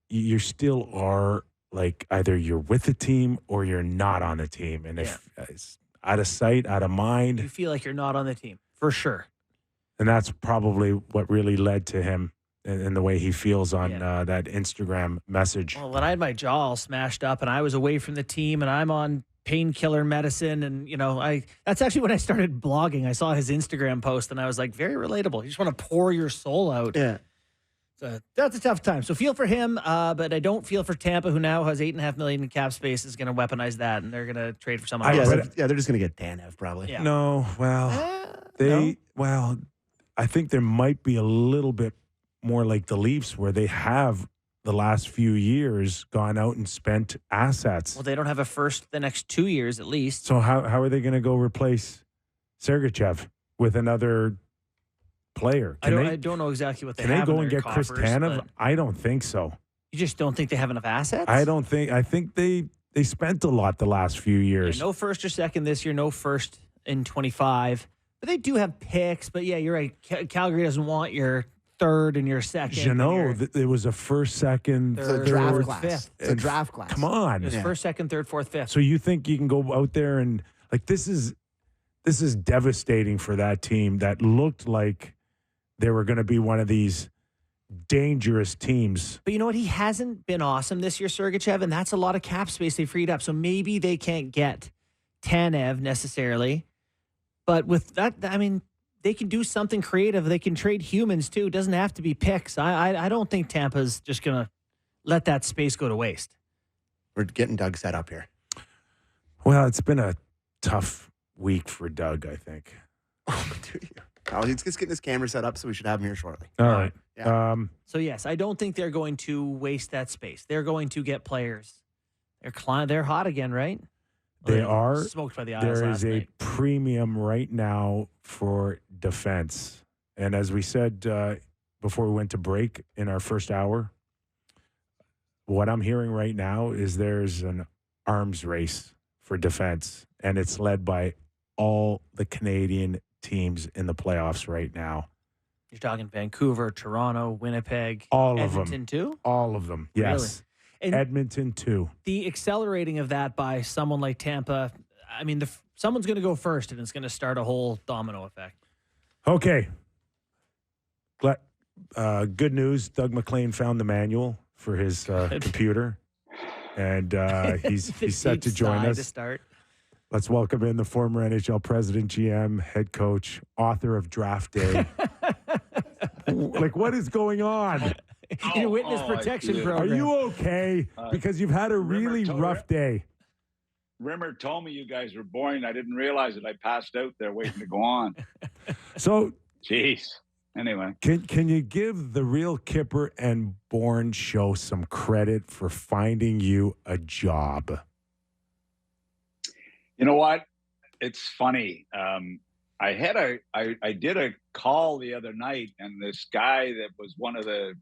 you still are like either you're with the team or you're not on the team, and if it's out of sight, out of mind, you feel like you're not on the team for sure. And that's probably what really led to him and the way he feels on that Instagram message. Well, when I had my jaw all smashed up and I was away from the team and I'm on painkiller medicine, and that's actually when I started blogging. I saw his Instagram post and I was like, very relatable. You just want to pour your soul out. Yeah. So that's a tough time. So feel for him, but I don't feel for Tampa, who now has $8.5 million in cap space, is going to weaponize that, and they're going to trade for someone else. They're just going to get Tanev probably. Yeah. No, I think there might be a little bit more like the Leafs, where they have the last few years gone out and spent assets. Well, they don't have a first the next 2 years at least. So how are they going to go replace Sergachev with another player? I don't know exactly what they have. Can they go in and their get Chris coffers, Tanev? I don't think so. You just don't think they have enough assets? I think they spent a lot the last few years. Yeah, no first or second this year, no first in 25. But they do have picks. But yeah, you're right. Calgary doesn't want your third and you're second. You know, it was a first, second, It's a Third, draft fourth, class. fifth. It's a draft class. Come on. It was first, second, third, fourth, fifth. So you think you can go out there and like this is devastating for that team that looked like they were going to be one of these dangerous teams. But you know what? He hasn't been awesome this year, Sergachev, and that's a lot of cap space they freed up. So maybe they can't get Tanev necessarily. But with that, I mean, they can do something creative. They can trade humans too. It doesn't have to be picks. I don't think Tampa's just going to let that space go to waste. We're getting Doug set up here. Well, it's been a tough week for Doug, I think. Oh, do you? Oh, he's just getting his camera set up, so we should have him here shortly. All right. Yeah. So yes, I don't think they're going to waste that space. They're going to get players. They're hot again, right? They Well, are. smoked by the Isles There last is a night. premium right now for defense. And as we said before we went to break in our first hour, what I'm hearing right now is there's an arms race for defense, and it's led by all the Canadian teams in the playoffs right now. You're talking Vancouver, Toronto, Winnipeg, All of Edmonton them. too? All of them. Yes. And Edmonton too. the accelerating of that by someone like Tampa, I mean, someone's going to go first, and it's going to start a whole domino effect. Okay. Good news. Doug MacLean found the manual for his computer, and he's set to Deep join sigh us. to start. Let's welcome in the former NHL president, GM, head coach, author of Draft Day. Like, what is going on? Your witness protection I- program. Are you okay? Because you've had a really rough day. Rimmer told me you guys were boring. I didn't realize it. I passed out there waiting to go on. So Jeez. Anyway, can you give the real Kyper and Bourne show some credit for finding you a job? you know what? It's funny. I did a call the other night, and this guy that was one of the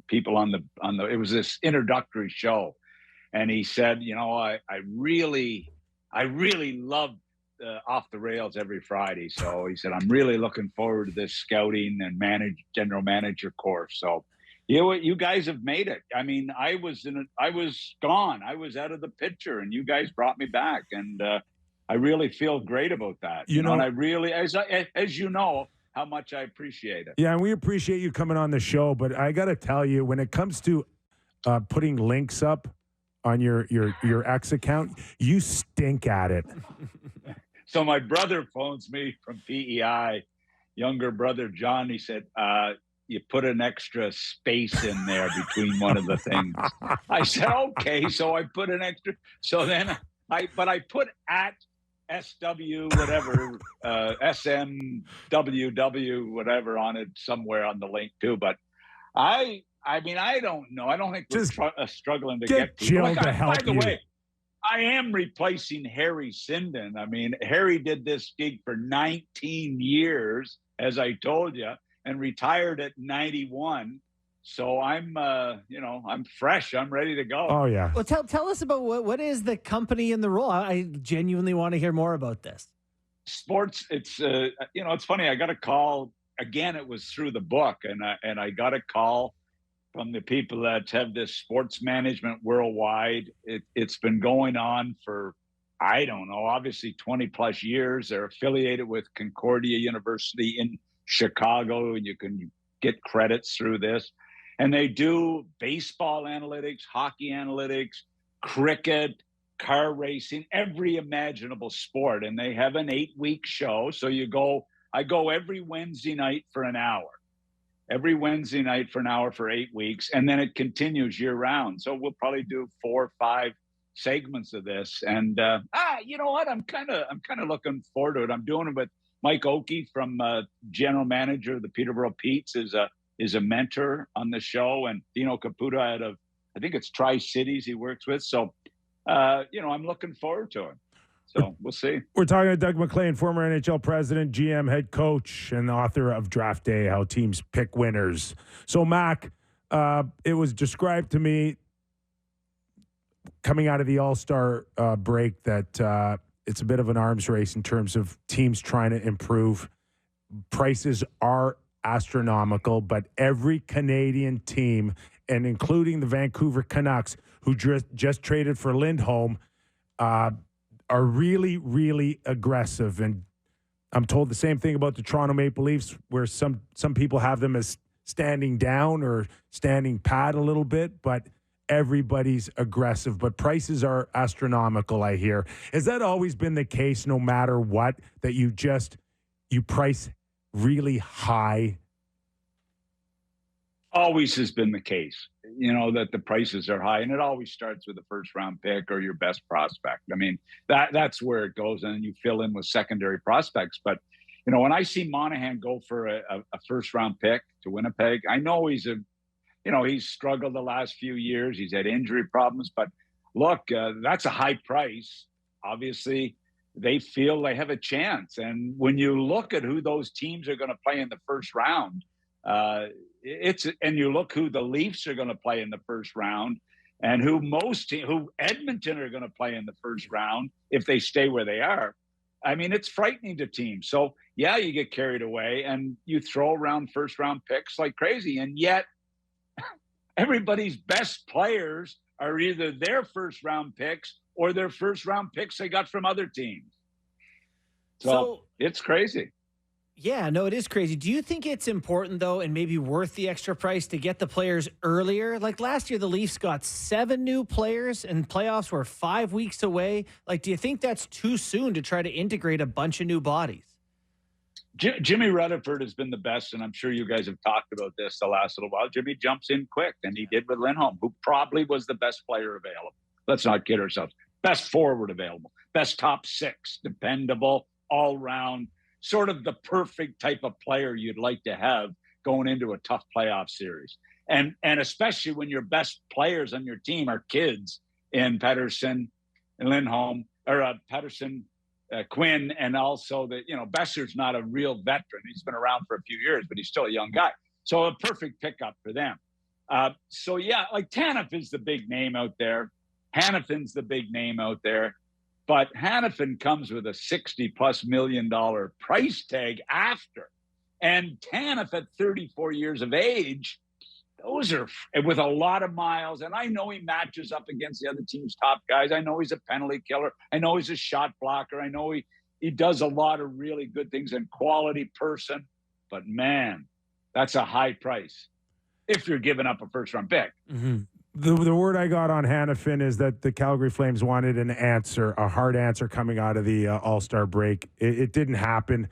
people on the it was this introductory show, and he said, you know, I really love Off the Rails every Friday. So he said, I'm really looking forward to this scouting and general manager course. So you guys have made it. I mean, I was gone. I was out of the picture, and you guys brought me back, and I really feel great about that. You know, and I really, as you know, how much I appreciate it. Yeah, and we appreciate you coming on the show, but I got to tell you, when it comes to putting links up on your X account, you stink at it. So my brother phones me from PEI, younger brother John. He said, you put an extra space in there between one of the things. I said, okay. So I put an extra. So then I put at SW whatever, SMWW whatever on it somewhere on the link too. But I mean, I don't know. I don't think we're struggling to get people. Jill to help by the you. way, I am replacing Harry Sinden. I mean, Harry did this gig for 19 years, as I told you, and retired at 91. So I'm, I'm fresh. I'm ready to go. Oh, yeah. Well, tell us about what is the company and the role. I genuinely want to hear more about this. Sports. It's, it's funny. I got a call again. It was through the book, and I got a call from the people that have this sports management worldwide. It's been going on for, I don't know, obviously 20 plus years. They're affiliated with Concordia University in Chicago, and you can get credits through this. And they do baseball analytics, hockey analytics, cricket, car racing, every imaginable sport. And they have an 8-week show. So I go every Wednesday night for an hour. Every Wednesday night for an hour for 8 weeks, and then it continues year round. So we'll probably do 4 or 5 segments of this. And you know what? I'm kind of looking forward to it. I'm doing it with Mike Oakey, from general manager of the Peterborough Petes, is a mentor on the show, and Dino Caputo out of, I think it's Tri-Cities he works with. So I'm looking forward to it. So we'll see. We're talking to Doug MacLean, former NHL president, GM, head coach, and author of Draft Day, How Teams Pick Winners. So, Mac, it was described to me coming out of the All-Star break that it's a bit of an arms race in terms of teams trying to improve. Prices are astronomical, but every Canadian team, and including the Vancouver Canucks, who just traded for Lindholm, are really, really aggressive. And I'm told the same thing about the Toronto Maple Leafs, where some people have them as standing down or standing pat a little bit, but everybody's aggressive. But prices are astronomical, I hear. Has that always been the case, no matter what, that you price really high? Always has been the case, that the prices are high, and it always starts with a first-round pick or your best prospect. I mean, that's where it goes, and you fill in with secondary prospects. But, when I see Monahan go for a first-round pick to Winnipeg, I know he's struggled the last few years. He's had injury problems, but look, that's a high price. Obviously, they feel they have a chance. And when you look at who those teams are going to play in the first round, and you look who the Leafs are going to play in the first round, and who Edmonton are going to play in the first round if they stay where they are. I mean, it's frightening to teams. So yeah, you get carried away and you throw around first round picks like crazy, and yet everybody's best players are either their first round picks or their first round picks they got from other teams. So it's crazy. Yeah, no, it is crazy. Do you think it's important, though, and maybe worth the extra price to get the players earlier? Like last year, the Leafs got 7 new players and playoffs were 5 weeks away. Like, do you think that's too soon to try to integrate a bunch of new bodies? Jimmy Rutherford has been the best, and I'm sure you guys have talked about this the last little while. Jimmy jumps in quick, and he did with Lindholm, who probably was the best player available. Let's not kid ourselves. Best forward available, best top 6, dependable, all-round, sort of the perfect type of player you'd like to have going into a tough playoff series. And especially when your best players on your team are kids in Pettersson and Lindholm, or Pettersson, Quinn, and also Besser's not a real veteran. He's been around for a few years, but he's still a young guy. So a perfect pickup for them. So yeah, like Tanev is the big name out there. Hannafin's the big name out there. But Hannafin comes with a $60+ million price tag after. And Tanev at 34 years of age, those are with a lot of miles. And I know he matches up against the other team's top guys. I know he's a penalty killer. I know he's a shot blocker. I know he does a lot of really good things and quality person. But man, that's a high price if you're giving up a first-round pick. Mm-hmm. The word I got on Hannafin is that the Calgary Flames wanted an answer, a hard answer coming out of the All-Star break. It didn't happen.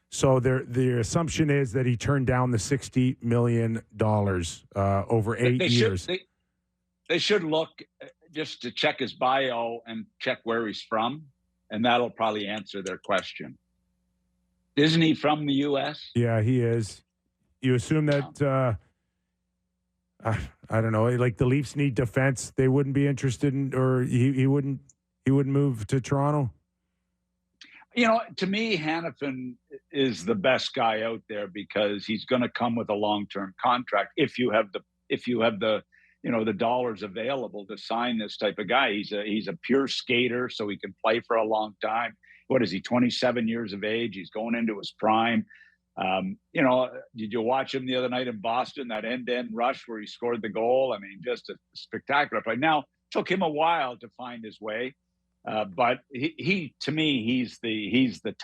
So the assumption is that he turned down the $60 million over 8 years. They should look just to check his bio and check where he's from, and that'll probably answer their question. Isn't he from the U.S.? Yeah, he is. You assume that... I don't know. Like the Leafs need defense. They wouldn't be interested in, or he wouldn't move to Toronto. To me, Hannafin is the best guy out there because he's going to come with a long-term contract. If you have the dollars available to sign this type of guy, he's a pure skater, so he can play for a long time. What is he? 27 years of age. He's going into his prime. Did you watch him the other night in Boston, that end-to-end rush where he scored the goal? I mean, just a spectacular play. Now, it took him a while to find his way, but he to me, he's the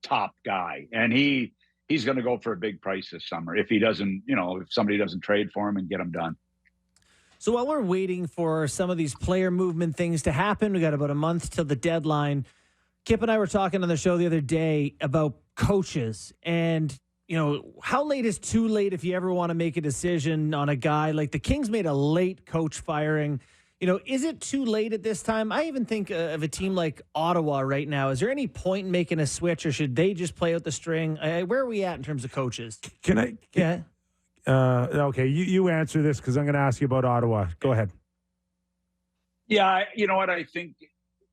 top guy, and he's going to go for a big price this summer if he doesn't, if somebody doesn't trade for him and get him done. So while we're waiting for some of these player movement things to happen, we got about a month till the deadline. Kip and I were talking on the show the other day about coaches and, how late is too late if you ever want to make a decision on a guy. Like the Kings made a late coach firing. Is it too late at this time? I even think of a team like Ottawa right now. Is there any point in making a switch, or should they just play out the string? Where are we at in terms of coaches? Can I? Yeah. Okay, you answer this because I'm going to ask you about Ottawa. Go ahead. Yeah, you know what? I think,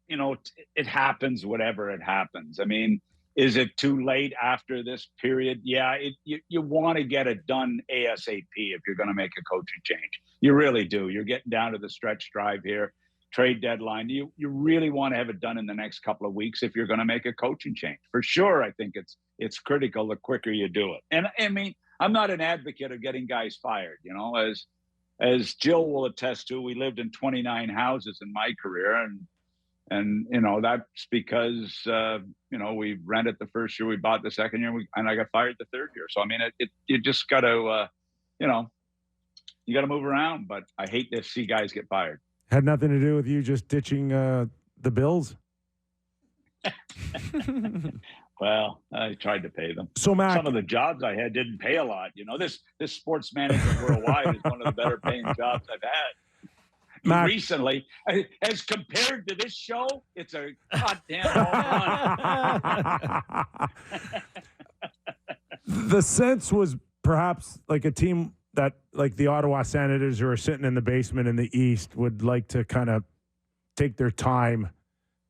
it happens, whatever it happens. I mean, is it too late after this period? Yeah, you want to get it done ASAP if you're going to make a coaching change. You really do. You're getting down to the stretch drive here, trade deadline. You really want to have it done in the next couple of weeks if you're going to make a coaching change. For sure, I think it's critical the quicker you do it. And I mean, I'm not an advocate of getting guys fired. You know, as Jill will attest to, we lived in 29 houses in my career, and you know, that's because you know, we rented the first year, we bought the second year, and I got fired the third year. So I mean, you just got to you know, you got to move around. But I hate to see guys get fired. Had nothing to do with you just ditching the Bills? Well, I tried to pay them. So, Mac, some of the jobs I had didn't pay a lot. You know, this sports management worldwide is one of the better paying jobs I've had. Mac, recently, as compared to this show, it's a goddamn home run. The sense was perhaps like a team that, like the Ottawa Senators, who are sitting in the basement in the East, would like to kind of take their time,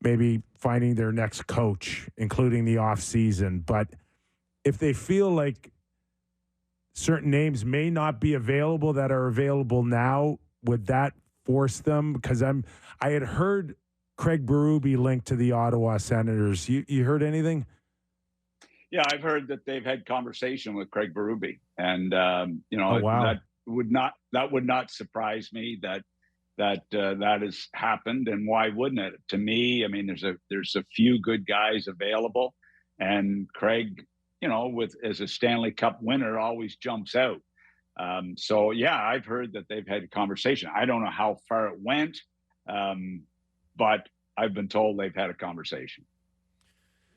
maybe finding their next coach, including the off season. But if they feel like certain names may not be available that are available now, would that force them? Because I had heard Craig Berube linked to the Ottawa Senators. You heard anything? Yeah, I've heard that they've had conversation with Craig Berube, and you know, oh, wow. that would not surprise me that has happened. And why wouldn't it? To me, I mean, there's a few good guys available, and Craig, you know, as a Stanley Cup winner, always jumps out. So yeah, I've heard that they've had a conversation. I don't know how far it went, but I've been told they've had a conversation.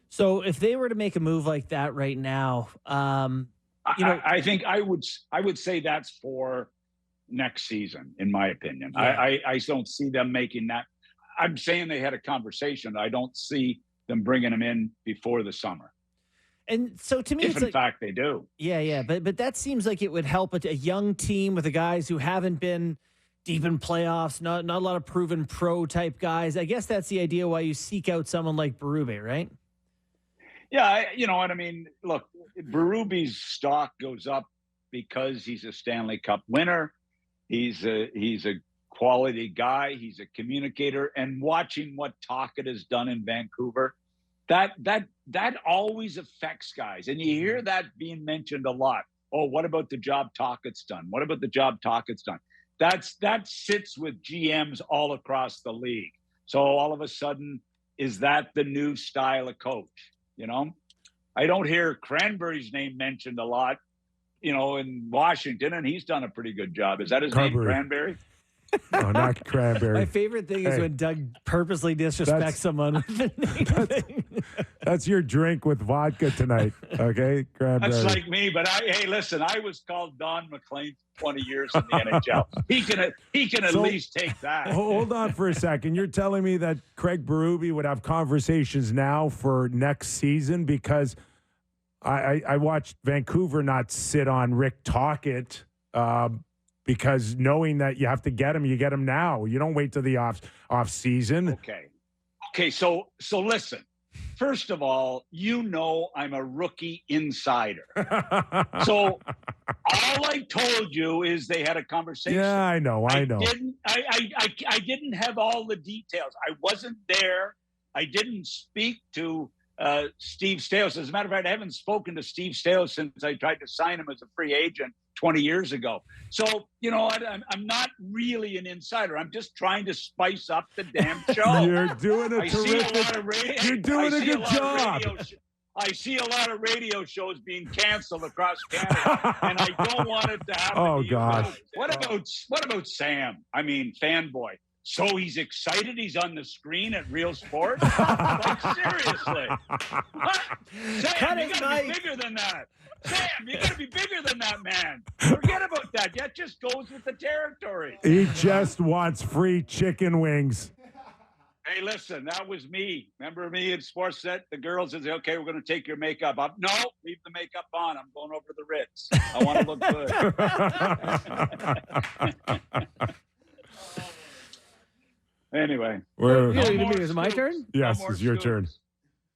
So if they were to make a move like that right now, you know, I think I would say that's for next season, in my opinion. Yeah. I don't see them making that. I'm saying they had a conversation. I don't see them bringing them in before the summer. And so to me, if in fact they do. Yeah. But that seems like it would help a young team with the guys who haven't been deep in playoffs, not a lot of proven pro type guys. I guess that's the idea why you seek out someone like Berube, right? Yeah, you know what I mean? Look, Berube's stock goes up because he's a Stanley Cup winner. He's a quality guy. He's a communicator. And watching what Tocchet has done in Vancouver, that always affects guys. And you hear that being mentioned a lot. Oh, what about the job Tocchet's done? What about the job Tocchet's done? That sits with GMs all across the league. So all of a sudden, is that the new style of coach? You know, I don't hear Cranberry's name mentioned a lot, you know, in Washington, and he's done a pretty good job. Is that his name, Cranberry? No, not Cranberry. My favorite thing is when Doug purposely disrespects someone with the name. That's your drink with vodka tonight, okay? Cranberry. That's like me, but hey, listen, I was called Don MacLean 20 years in the NHL. He can at least take that. Hold on for a second. You're telling me that Craig Berube would have conversations now for next season? Because I watched Vancouver not sit on Rick Tocchet, because knowing that you have to get him, you get him now. You don't wait till the off season. Okay. So listen. First of all, you know I'm a rookie insider. So all I told you is they had a conversation. Yeah, I know. I didn't have all the details. I wasn't there. I didn't speak to Steve Staios. As a matter of fact, I haven't spoken to Steve Staios since I tried to sign him as a free agent 20 years ago. So, you know, I'm not really an insider. I'm just trying to spice up the damn show. You're doing a terrific. You're doing a good job. I see a lot of radio shows being canceled across Canada, and I don't want it to happen. Oh, to gosh. What about Sam? I mean, fanboy. So he's excited he's on the screen at Real Sports? Like, seriously. What? Sam, you got to be bigger than that. Sam, you got to be bigger than that, man. Forget about that. That just goes with the territory. He just wants free chicken wings. Hey, listen, that was me. Remember me in Sportsnet? The girls said, okay, we're going to take your makeup off. No, leave the makeup on. I'm going over the Ritz. I want to look good. Anyway. Is it my turn? Yes, it's your turn.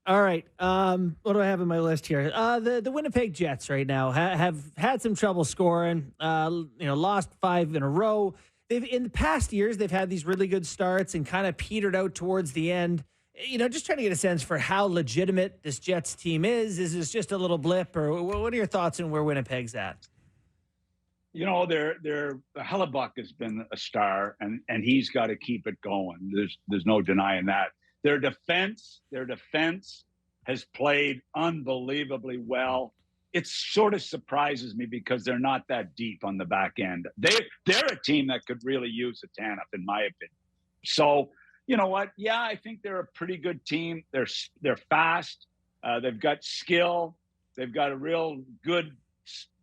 All right. What do I have on my list here? The Winnipeg Jets right now have had some trouble scoring. Lost 5 in a row. In the past years, they've had these really good starts and kind of petered out towards the end. You know, just trying to get a sense for how legitimate this Jets team is. Is this just a little blip, or what are your thoughts on where Winnipeg's at? Hellebuck has been a star, and he's got to keep it going. There's no denying that. Their defense has played unbelievably well. It sort of surprises me because they're not that deep on the back end. They're a team that could really use a TANF, in my opinion. So, you know what? Yeah, I think they're a pretty good team. They're fast. They've got skill. They've got a real good,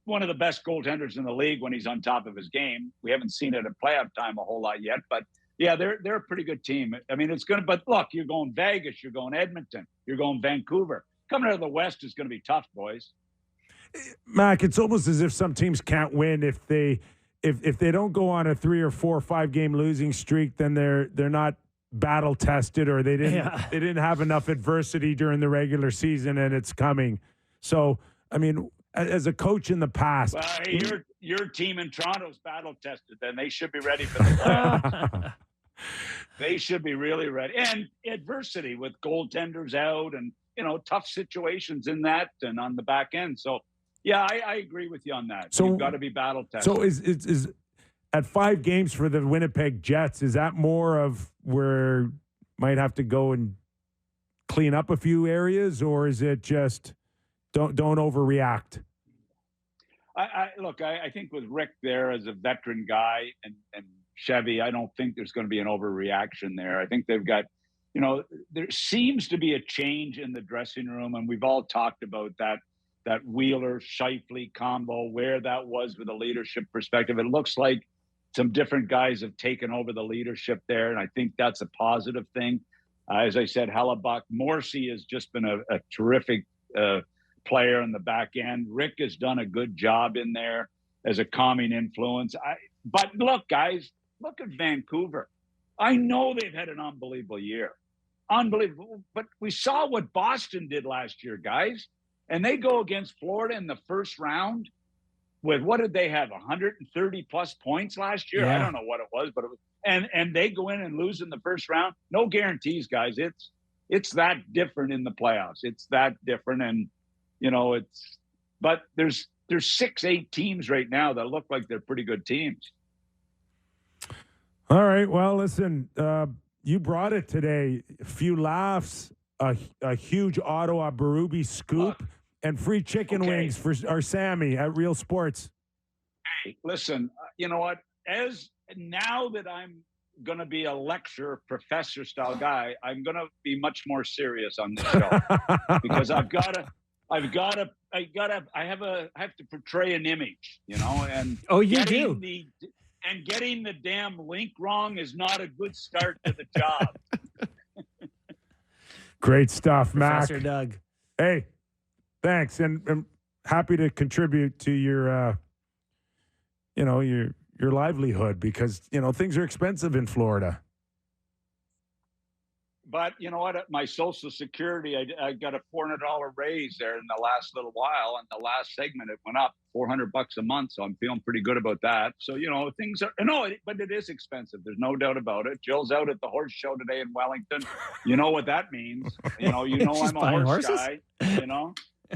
one of the best goaltenders in the league when he's on top of his game. We haven't seen it at playoff time a whole lot yet, but yeah, they're a pretty good team. I mean, but look, you're going Vegas, you're going Edmonton, you're going Vancouver. Coming out of the West is going to be tough, boys. Mac, it's almost as if some teams can't win if they don't go on a 3 or 4 or 5 game losing streak, then they're not battle tested, or they didn't have enough adversity during the regular season, and it's coming. So, I mean, as a coach in the past, well, hey, your team in Toronto's battle tested. Then they should be ready for the playoffs. They should be really ready. And adversity with goaltenders out, and tough situations in that and on the back end. So, yeah, I agree with you on that. So you've got to be battle tested. So is at 5 games for the Winnipeg Jets, is that more of where might have to go and clean up a few areas, or is it just don't overreact? I think with Rick there as a veteran guy and Chevy, I don't think there's going to be an overreaction there. I think they've got, there seems to be a change in the dressing room, and we've all talked about that Wheeler-Scheifele combo, where that was with a leadership perspective. It looks like some different guys have taken over the leadership there, and I think that's a positive thing. As I said, Hellebuck, Morrissey has just been a terrific player in the back end. Rick has done a good job in there as a calming influence. But look, guys, look at Vancouver. I know they've had an unbelievable year. Unbelievable. But we saw what Boston did last year, guys. And they go against Florida in the first round with, what did they have, 130 plus points last year? Yeah. I don't know what it was, but it was, and they go in and lose in the first round. No guarantees, guys. It's that different in the playoffs. It's that different. And, but there's 6-8 teams right now that look like they're pretty good teams. All right. Well, listen, you brought it today. A few laughs, a huge Ottawa Berube scoop, and free chicken wings for our Sammy at Real Sports. Hey, listen, you know what? Now that I'm going to be a lecturer, professor style guy, I'm going to be much more serious on this show because I have to portray an image, and getting the damn link wrong is not a good start to the job. Great stuff, Mac. Professor Doug. Hey, thanks, and I'm happy to contribute to your, your livelihood because things are expensive in Florida. But you know what? My Social Security, I got a $400 raise there in the last little while. And the last segment, it went up $400 a month. So I'm feeling pretty good about that. So, things are, but it is expensive. There's no doubt about it. Jill's out at the horse show today in Wellington. You know what that means. I'm a horse guy,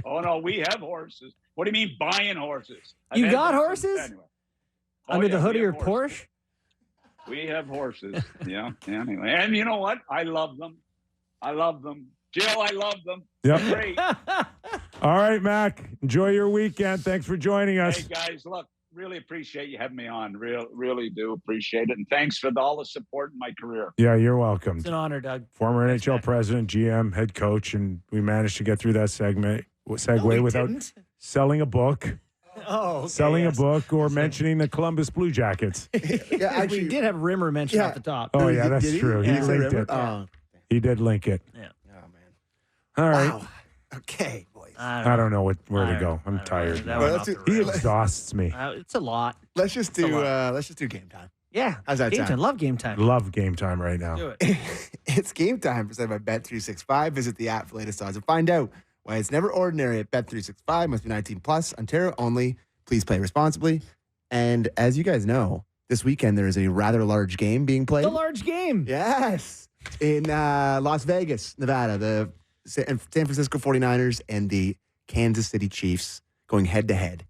Oh, no, we have horses. What do you mean buying horses? You got horses? Anyway. Under the hood of your Porsche? We have horses. Yeah. Anyway. And you know what? I love them. Jill, I love them. Yep. They're great. All right, Mac. Enjoy your weekend. Thanks for joining us. Hey, guys, look, really appreciate you having me on. Really do appreciate it. And thanks for all the support in my career. Yeah, you're welcome. It's an honor, Doug. Former NHL president, GM, head coach, and we managed to get through that segue without selling a book. Oh, okay, selling a book or mentioning the Columbus Blue Jackets. Yeah, actually, we did have Rimmer mentioned off the top. Oh, yeah, that's true. He linked it. Oh. He did link it. Yeah. Oh, man. All right. Wow. Okay, boys. I don't know where to go. I'm tired. He exhausts me. It's a lot. Let's just do game time. Yeah. How's that game sound? time. Love game time. Love game time right now. Do it. It's game time presented by Bet365. Visit the app for latest odds and find out why it's never ordinary at Bet365. Must be 19 plus. Ontario only. Please play responsibly. And as you guys know, this weekend there is a rather large game being played. The large game. Yes. In Las Vegas, Nevada, the San Francisco 49ers and the Kansas City Chiefs going head to head.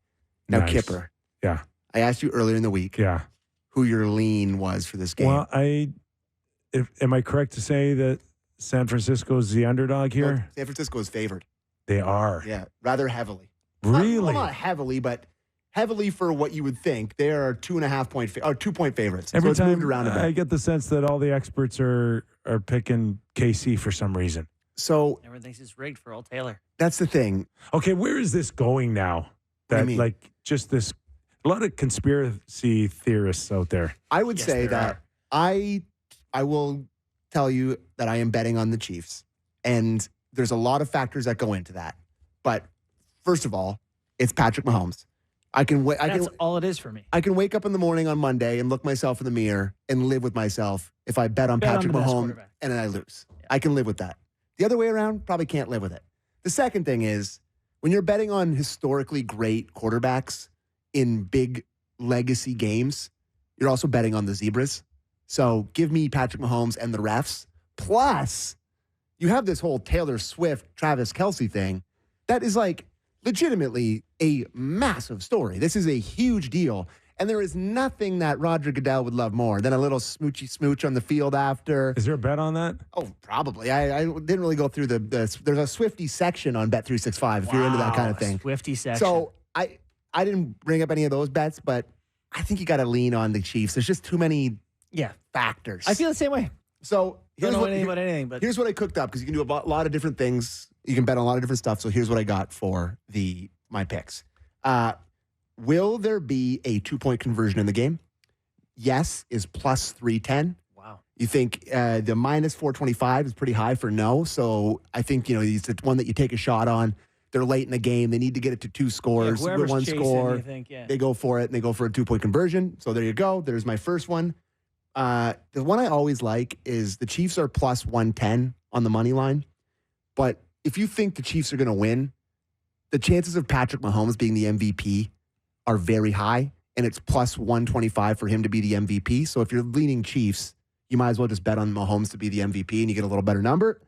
Now, Nice. Kyper. Yeah. I asked you earlier in the week Yeah. who your lean was for this game. Well, am I correct to say that San Francisco is the underdog here? Well, San Francisco is favored. They are. Yeah, rather heavily. Really? Not heavily, but heavily for what you would think. They are 2.5-point favorites. Every so it's moved time around a bit. I get the sense that all the experts are picking KC for some reason. So Everyone thinks it's rigged for old Taylor. that's the thing. Okay, where is this going now? What do you That mean? like just this a lot of conspiracy theorists out there. I would Yes, say there that are. I will tell you that I am betting on the Chiefs. And there's a lot of factors that go into that. But first of all, it's Patrick Mahomes. That's all it is for me. I can wake up in the morning on Monday and look myself in the mirror and live with myself if I bet on Bet on Patrick the best Mahomes quarterback. and then I lose. I can live with that. The other way around, probably can't live with it. The second thing is when you're betting on historically great quarterbacks in big legacy games, you're also betting on the zebras. So give me Patrick Mahomes and the refs. Plus, you have this whole Taylor Swift, Travis Kelce thing that is like legitimately a massive story. This is a huge deal. And there is nothing that Roger Goodell would love more than a little smoochy smooch on the field after. Is there a bet on that? Oh, probably. I didn't really go through there's a Swifty section on Bet365 if you're into that kind of thing. Swifty section. So I didn't bring up any of those bets, but I think you got to lean on the Chiefs. There's just too many yeah, factors. I feel the same way. So Don't know anything about anything, but here's what I cooked up because you can do a lot of different things. You can bet on a lot of different stuff. So here's what I got for my picks. Will there be a 2-point conversion in the game? Yes is plus 310. wow. You think the minus 425 is pretty high for no. So I think, it's one that you take a shot on. They're late in the game. They need to get it to 2 scores. Yeah, With whoever's one chasing, score, you think, yeah. they go for it, and they go for a 2-point conversion. So there you go. There's my first one. The one I always like is the Chiefs are plus 110 on the money line. But if you think the Chiefs are going to win, the chances of Patrick Mahomes being the MVP are very high, and it's plus 125 for him to be the MVP. So if you're leaning Chiefs, you might as well just bet on Mahomes to be the MVP, and you get a little better number.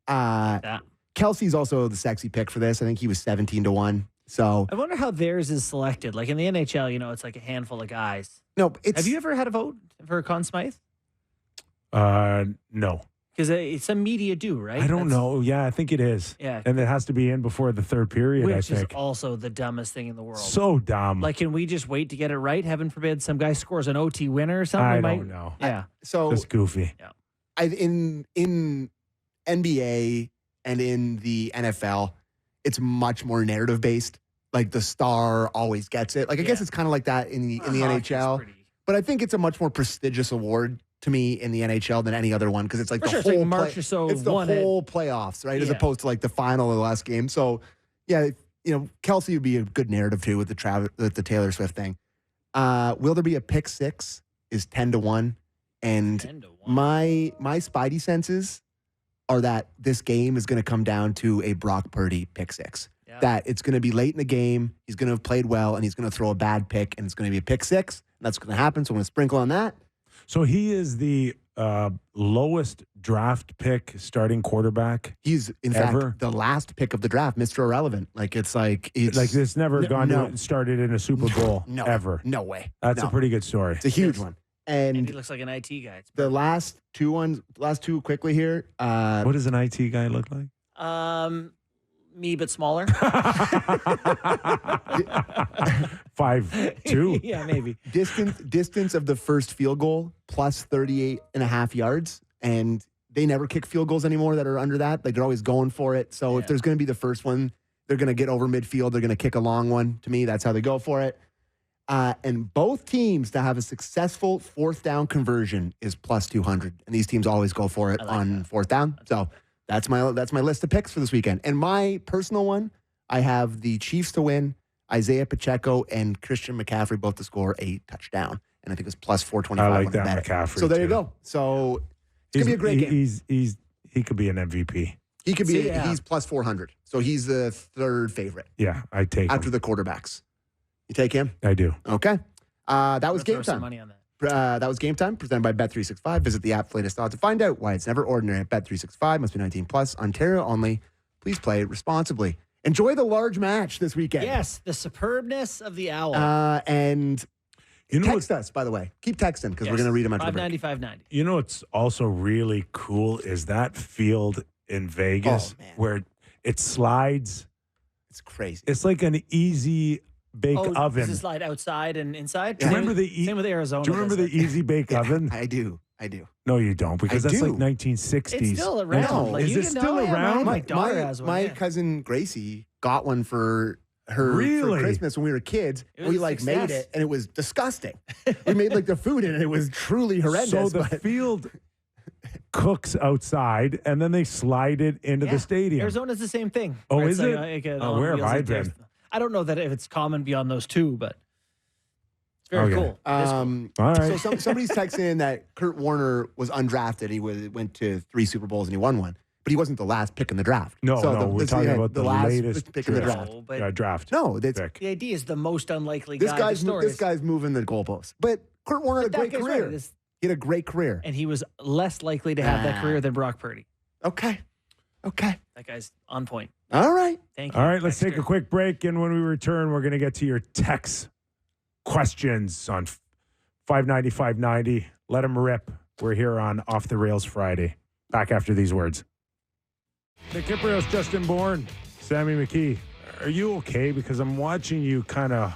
That. Kelsey's also the sexy pick for this. I think he was 17-1. So I wonder how theirs is selected. Like in the NHL, it's like a handful of guys. no, it's Have you ever had a vote for Conn Smythe? No. Because some media do, right? I don't know. Yeah, I think it is. Yeah. And it has to be in before the third period, Which I is think. also the dumbest thing in the world. So dumb. Like, can we just wait to get it right? Heaven forbid some guy scores an OT winner or something. I We might- don't know. Yeah. so Just goofy. in NBA and in the NFL, it's much more narrative based. Like the star always gets it. Like I guess Yeah. it's kind of like that in the Hockey's NHL. pretty- But I think it's a much more prestigious award to me in the NHL than any other one because it's like For the sure, it's like whole March or so it's the won it. whole playoffs, right? As Yeah. opposed to like the final of the last game. So yeah, Kelsey would be a good narrative too with the Taylor Swift thing. Will there be a pick six? Is 10-1, and 10-1. my spidey senses are that this game is going to come down to a Brock Purdy pick six. Yeah. That it's going to be late in the game. He's going to have played well, and he's going to throw a bad pick, and it's going to be a pick six. And that's going to happen. So I'm going to sprinkle on that. So he is the lowest draft pick starting quarterback. He's in Ever? fact the last pick of the draft, Mr. Irrelevant. Like it's like This never gone no. to started in a Super Bowl no, ever. No way. That's No. a pretty good story. It's a huge one. And he And looks like an IT guy. It's the last two quickly here. What does an IT guy look like? me, but smaller. 5'2". Yeah, maybe. Distance of the first field goal plus 38.5 yards. And they never kick field goals anymore that are under that. Like they're always going for it. So if there's going to be the first one, they're going to get over midfield. They're going to kick a long one. To me, that's how they go for it. And both teams to have a successful fourth down conversion is plus 200. And these teams always go for it on fourth down. So that's my list of picks for this weekend. And my personal one, I have the Chiefs to win, Isaiah Pacheco and Christian McCaffrey both to score a touchdown. And I think it's plus 425. I like when I that bet it. McCaffrey, So there you too. go. So it's going to be a great game. He could be an MVP. He could be. See, yeah. He's plus 400. So he's the third favorite Yeah, I take after him. the quarterbacks. You take him? I do. Okay. That was Throw game some time. money on that. That was game time presented by Bet365. Visit the app for latest odds to find out why it's never ordinary at Bet365. Must be 19 plus. Ontario only. Please play responsibly. Enjoy the large match this weekend. Yes, the superbness of the owl. And You know Text us, by the way. Keep texting because we're going to read them after the break. 590. You know what's also really cool is that field in Vegas where it slides. It's crazy. It's like an easy bake oven. Does it slide outside and inside? Do you remember Same with Arizona. Do you remember the easy bake oven? I do. No, you don't, because that's like 1960s. It's still around. No. Like, Is you it can still know, yeah, around? My daughter has one. My yeah. cousin Gracie got one for her Really? for Christmas when we were kids. It was We a like success. made it, and it was disgusting. We made like the food in it. It was truly horrendous. So the but field cooks outside, and then they slide it into the stadium. Arizona's the same thing. Oh, where is it's it? like a- Oh, on where have wheels I like been? I don't know that if it's common beyond those two, but it's very Okay. cool. It is cool. All right. So somebody's texting in that Kurt Warner was undrafted. He went to 3 Super Bowls and he won one, but he wasn't the last pick in the draft. No, So we're talking about the last latest pick in the draft. No, but draft. No, that's, pick. the idea is the most unlikely this guy. guy's The story this is- guy's moving the goalposts. But Kurt Warner had a But that great guy's career. right. This- He had a great career. and he was less likely to have that career than Brock Purdy. Okay. That guy's on point. All right. Thank you. All right, let's take a Dexter. quick break, and when we return, we're going to get to your text questions on 590-590. Let them rip. We're here on Off the Rails Friday. Back after these words. The Kypreos, Justin Bourne, Sammy McKee. Are you okay? Because I'm watching you kind of...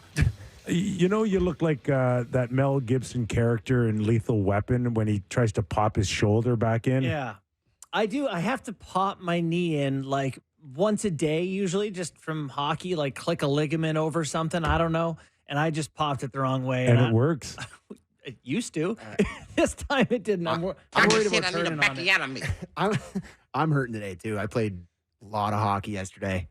You know, you look like that Mel Gibson character in Lethal Weapon when he tries to pop his shoulder back in. Yeah. I do. I have to pop my knee in like once a day, usually just from hockey, like click a ligament over something. I don't know. And I just popped it the wrong way. And it works. It used to. This time it didn't. I'm worried about turning on it. I'm hurting today too. I played a lot of hockey yesterday.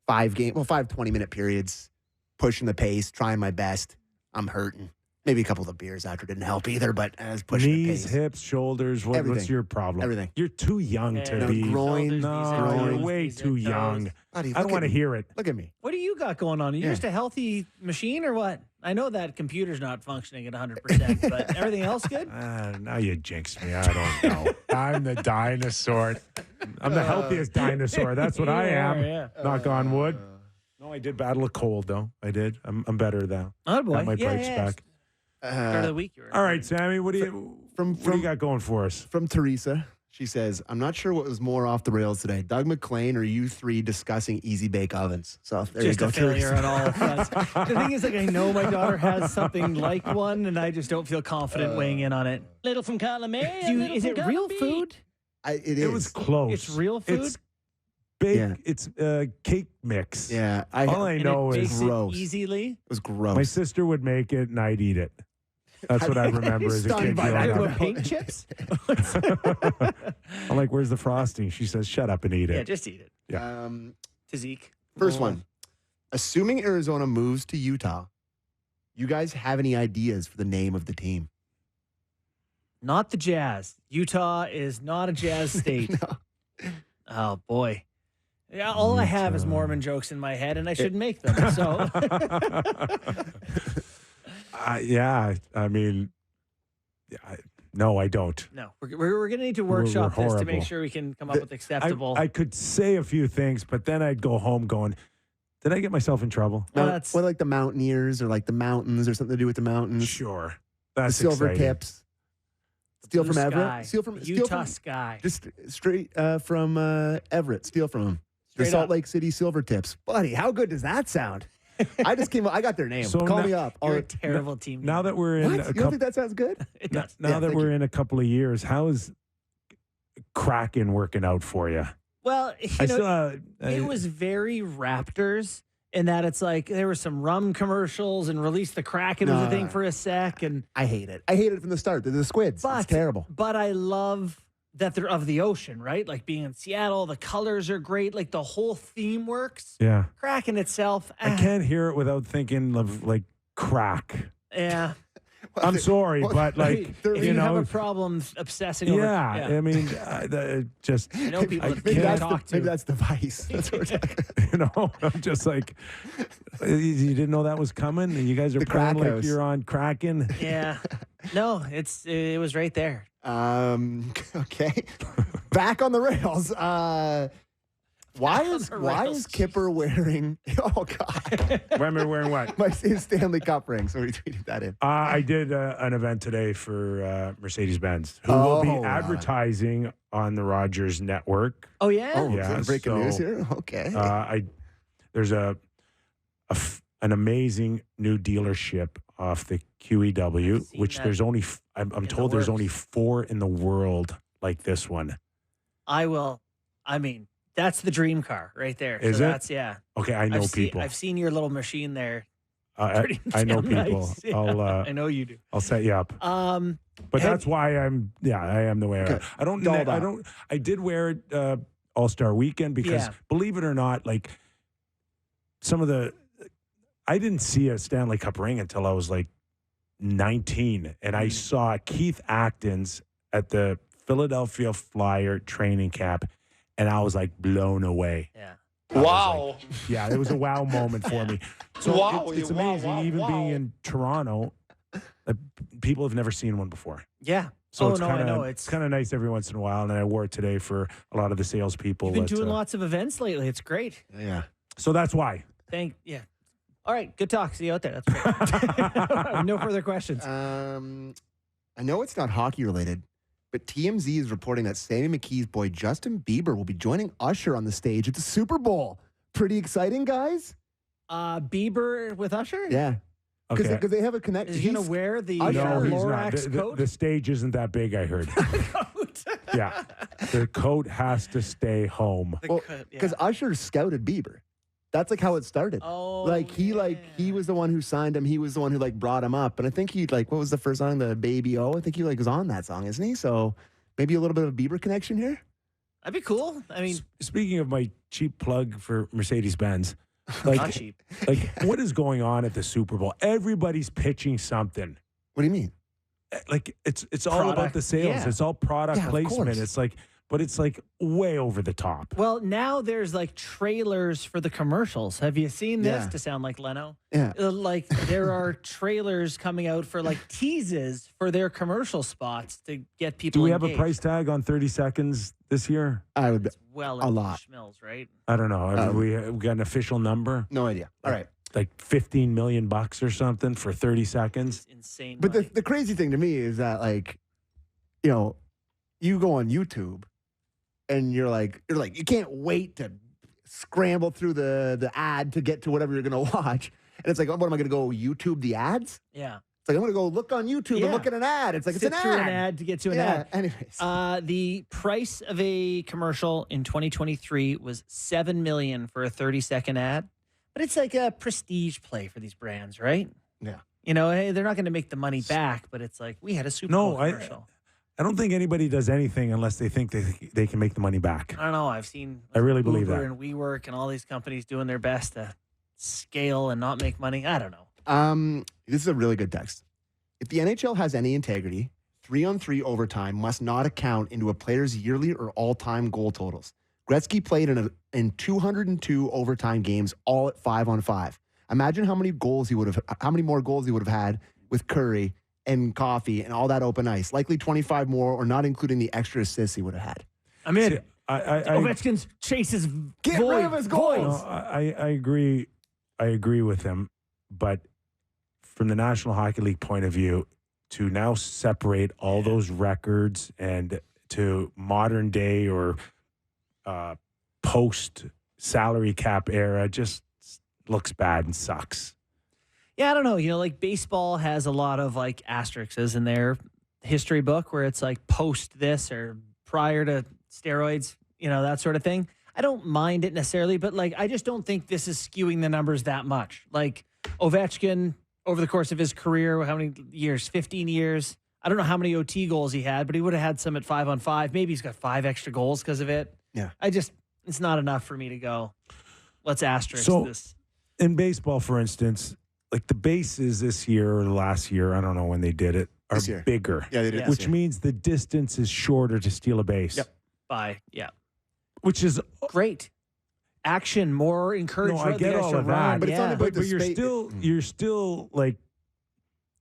5 20-minute periods, pushing the pace, trying my best. I'm hurting. Maybe a couple of beers after didn't help either, but I was pushing the Knees, pace. hips, shoulders. What's Everything. your problem? Everything. You're too young Yeah, to no, be. groin, No, knees, you're groin, way knees, too and young. toes. Buddy, I don't look want to at me. hear it. Look at me. What do you got going on? Are you Yeah. just a healthy machine or what? I know that computer's not functioning at 100%, but everything else good? Now you jinxed me. I don't know. I'm the dinosaur. I'm the healthiest dinosaur. That's what You I am. are, yeah. Knock on wood. No, I did battle a cold, though. I did. I'm better now. Oh, boy. Got my brakes back. Start of the week. You were All right, Sammy, what do you got going for us? From Teresa, she says, I'm not sure what was more off the rails today, Doug McLean or you three discussing easy bake ovens. So there Just you go, a failure Teresa. on all fronts. The thing is, like, I know my daughter has something like one, and I just don't feel confident weighing in on it. Little from column A. Is it real food? It is. It was close. It's real food? It's bake. Yeah. It's cake mix. Yeah. All I And know it is bakes gross. it easily? It was gross. my sister would make it and I'd eat it. That's what I remember as a Stunned kid. by growing that. up. What, paint chips? I'm like, where's the frosting? She says, shut up and eat Yeah, it. just eat it. To Zeke. First one. Assuming Arizona moves to Utah, you guys have any ideas for the name of the team? Not the Jazz. Utah is not a Jazz state. Oh, boy. Yeah, all I have is Mormon jokes in my head, and I should make them. So, Yeah, I mean, no, I don't. no, we're going to need to workshop this to make horrible. sure we can come up with acceptable. I could say a few things, but then I'd go home going, did I get myself in trouble? Well, Now, that's- what like the Mountaineers or like the mountains or something to do with the mountains? Sure. The That's silver exciting. tips. Steal Blue from sky. Everett. Steal from Utah sky. Just straight from Everett. Steal from them. The Straight Salt up. Lake City Silver Tips. Buddy, how good does that sound? I got their name. So Call now- me up. You're a terrible team. Now that we're in What? a You don't couple, think that sounds good? It does. now Yeah, that thank we're you. in a couple of years, how is Kraken working out for you? Well, I still, it was very Raptors in that it's like there were some rum commercials and Release the Kraken was a thing for a sec. And I hate it. I hate it from the start. They're the squids. But, It's terrible. But I love that they're of the ocean, right? Like being in Seattle, the colors are great. Like the whole theme works. yeah. Kraken itself. I can't hear it without thinking of like crack. Yeah. I'm sorry, but like, If you you have know, a problem obsessing over. yeah, I mean, just, I know people that Maybe can't that's, talk to. maybe that's the vice. That's what we're talking you know, I'm just like, you didn't know that was coming? You guys are The playing like Krakos. you're on Kraken? Yeah. No, it was right there. Okay. Back on the rails. Why on is the rails. Kyper wearing? Oh God, Remember wearing what? his Stanley Cup ring. So he tweeted that in. I did an event today for Mercedes-Benz, who will be Oh, advertising on the Rogers network. Oh, yeah? Oh, Yeah, breaking so, news here. Okay. There's an amazing new dealership off the QEW, which that there's only I'm told there's only 4 in the world like this one. That's the dream car right there. Is so it? That's, yeah. Okay, I know people. I've seen your little machine there. I know damn people. nice. Yeah, I know you do. I'll set you up. But that's why I am the way I am. I did wear it All-Star Weekend because believe it or not, like I didn't see a Stanley Cup ring until I was like 19, and I saw Keith Actons at the Philadelphia Flyer training camp, and I was like blown away. Yeah. Wow. Yeah, it was a wow moment for me. So Wow, it's wow, amazing, wow, even wow. being in Toronto, people have never seen one before. Yeah. So I know. it's kind of nice every once in a while, and I wore it today for a lot of the salespeople. You've been doing lots of events lately. It's great. Yeah. So that's why. Yeah. All right. Good talk. See you out there. That's great. No further questions. I know it's not hockey related, but TMZ is reporting that Sammy McKee's boy Justin Bieber will be joining Usher on the stage at the Super Bowl. Pretty exciting, guys. Bieber with Usher? Yeah. Okay. Because they have a connection. Is he going to wear the Usher. No, he's not. Lorax coat? The stage isn't that big, I heard. coat. Yeah. The coat has to stay home. Because Usher scouted Bieber. That's like how it started. Oh, he was the one who signed him. He was the one who brought him up. And I think what was the first song? The Baby O. I think he was on that song, isn't he? So maybe a little bit of a Bieber connection here. That'd be cool. I mean, Speaking of my cheap plug for Mercedes-Benz, not cheap. What is going on at the Super Bowl? Everybody's pitching something. What do you mean? It's all about the sales. Yeah. It's all product Yeah, of placement. course. It's way over the top. Well, now there's trailers for the commercials. Have you seen this? Yeah. To sound like Leno? Yeah. There are trailers coming out for teases for their commercial spots to get people Do we have a engaged. price tag on 30 seconds this year? I would. Well, A into lot. Schmills, right? I don't know. Have we got an official number? No idea. All right. Like $15 million or something for 30 seconds? It's insane. But money. the crazy thing to me is that you go on YouTube and you're like you can't wait to scramble through the ad to get to whatever you're gonna watch. And it's like, what am I gonna go YouTube the ads? Yeah. It's like I'm gonna go look on YouTube and look at an ad. It's like Sit it's an through ad. an ad to get to an Yeah. ad. Anyways. The price of a commercial in 2023 was $7 million for a 30-second ad, but it's like a prestige play for these brands, right? Yeah. Hey, they're not going to make the money back, but it's like we had a Super Bowl commercial. I don't think anybody does anything unless they think they can make the money back. I don't know. I've seen I really believe Uber that. and WeWork and all these companies doing their best to scale and not make money. I don't know. This is a really good text. If the NHL has any integrity, 3-on-3 overtime must not account into a player's yearly or all-time goal totals. Gretzky played in 202 overtime games, all at 5-on-5. Imagine how many more goals he would have had with Curry and Coffee and all that open ice. Likely 25 more, or not including the extra assists he would have had. I'm in. I Ovechkin's chases Get rid of his goals. I agree. I agree with him, but from the National Hockey League point of view, to now separate all those records and to modern day or post salary cap era just looks bad and sucks. Yeah, I don't know. Baseball has a lot of asterisks in their history book where it's post this or prior to steroids, that sort of thing. I don't mind it necessarily, but I just don't think this is skewing the numbers that much. Ovechkin, over the course of his career, how many years? 15 years. I don't know how many OT goals he had, but he would have had some at 5-on-5. Maybe he's got 5 extra goals because of it. Yeah. It's not enough for me to go, let's asterisk this. In baseball, for instance, the bases this year or last year, I don't know when they did it, are bigger. Yeah, they did. Which means the distance is shorter to steal a base. Yep. Which is great. Action, more encouraged. No, I get all of that. But it's not about but you're still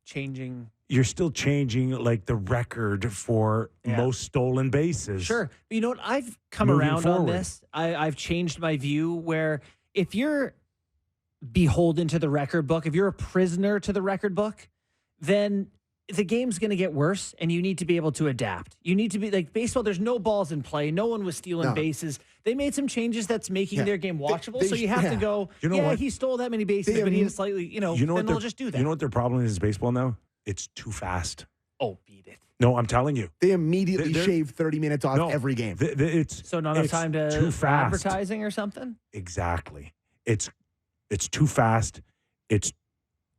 changing. you're still changing like the record for most stolen bases. Sure. But you know what? I've come Moving around forward. on this. I've changed my view where if you're beholden to the record book, if you're a prisoner to the record book, then the game's going to get worse and you need to be able to adapt. You need to be like baseball. There's no balls in play. No one was stealing bases. They made some changes that's making their game watchable. So you have to go, You know what? he stole that many bases, but he had slightly, then they'll just do that. You know what their problem is baseball now? It's too fast. Oh, beat it. No, I'm telling you. They immediately shave 30 minutes off every game. So not enough time too for fast. advertising or something? Exactly. It's too fast. It's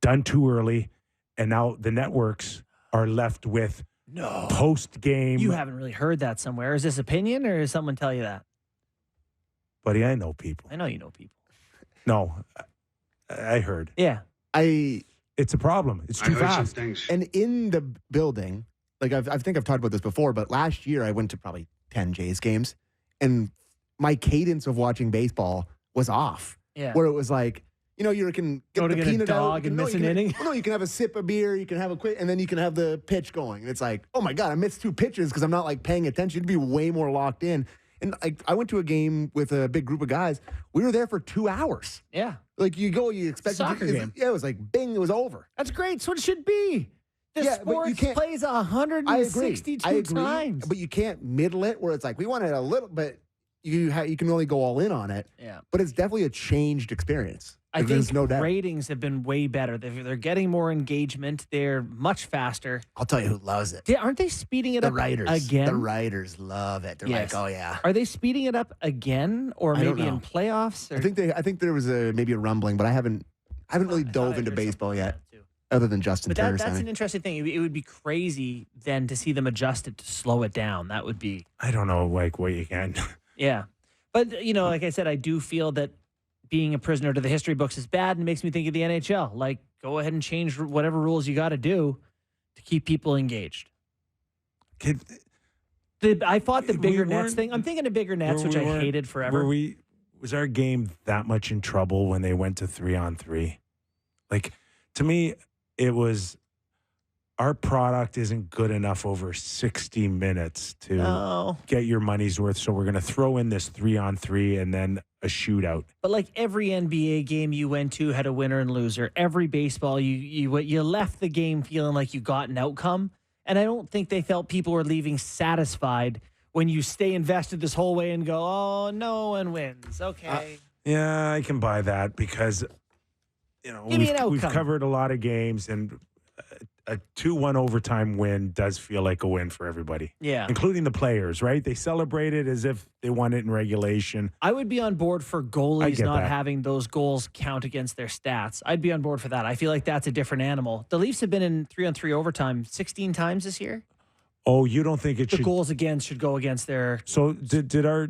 done too early. And now the networks are left with post-game. You haven't really heard that somewhere. Is this opinion or does someone tell you that? Buddy, I know people. I know you know people. No, I heard. Yeah. It's a problem. It's too fast. And in the building, like I think I've talked about this before, but last year I went to probably 10 Jays games, and my cadence of watching baseball was off. Yeah. Where it was like, you can Go get to the get a peanut dog out, and miss an inning. No, you can have a sip of beer, you can have a quick, and then you can have the pitch going. And it's like, oh my God, I missed 2 pitches because I'm not like paying attention. You'd be way more locked in. And I went to a game with a big group of guys. We were there for 2 hours. Yeah. Like you go, you expect Soccer game. Yeah, it was like bing, it was over. That's great. That's what it should be. The Yeah, but you sports can't- plays I 162 agree, times. but you can't middle it where it's like we wanted a little, but you can only go all in on it. Yeah. But it's definitely a changed experience. I There's think no doubt. ratings have been way better. They're getting more engagement. They're much faster. I'll tell you who loves it. Aren't they speeding it The up writers. again? The writers love it. They're Yes. like, oh yeah. Are they speeding it up again, or I don't maybe in know. playoffs? Or? I think there was maybe a rumbling, but I haven't really dove into baseball yet, other than Justin But Turner. that's an interesting thing. It would be crazy then to see them adjust it to slow it down. That would be I don't know, like, what you can. yeah. But like I said, I do feel that being a prisoner to the history books is bad and makes me think of the NHL. Like, go ahead and change whatever rules you got to do to keep people engaged. I fought the bigger nets thing. I'm thinking of bigger nets, which I hated forever. Was our game that much in trouble when they went to 3-on-3? Like, to me, it was our product isn't good enough over 60 minutes to get your money's worth. So we're going to throw in this 3-on-3 and then a shootout. But like every NBA game you went to had a winner and loser. Every baseball, you left the game feeling like you got an outcome. And I don't think they felt people were leaving satisfied when you stay invested this whole way and go, oh, no one wins. Okay. Yeah, I can buy that because, Give me an we've outcome. covered a lot of games, and a 2-1 overtime win does feel like a win for everybody. Yeah. Including the players, right? They celebrate it as if they won it in regulation. I would be on board for I goalies get not that. having those goals count against their stats. I'd be on board for that. I feel like that's a different animal. The Leafs have been in 3-on-3 overtime 16 times this year. Oh, you don't think it The should? goals against should go against their. So did our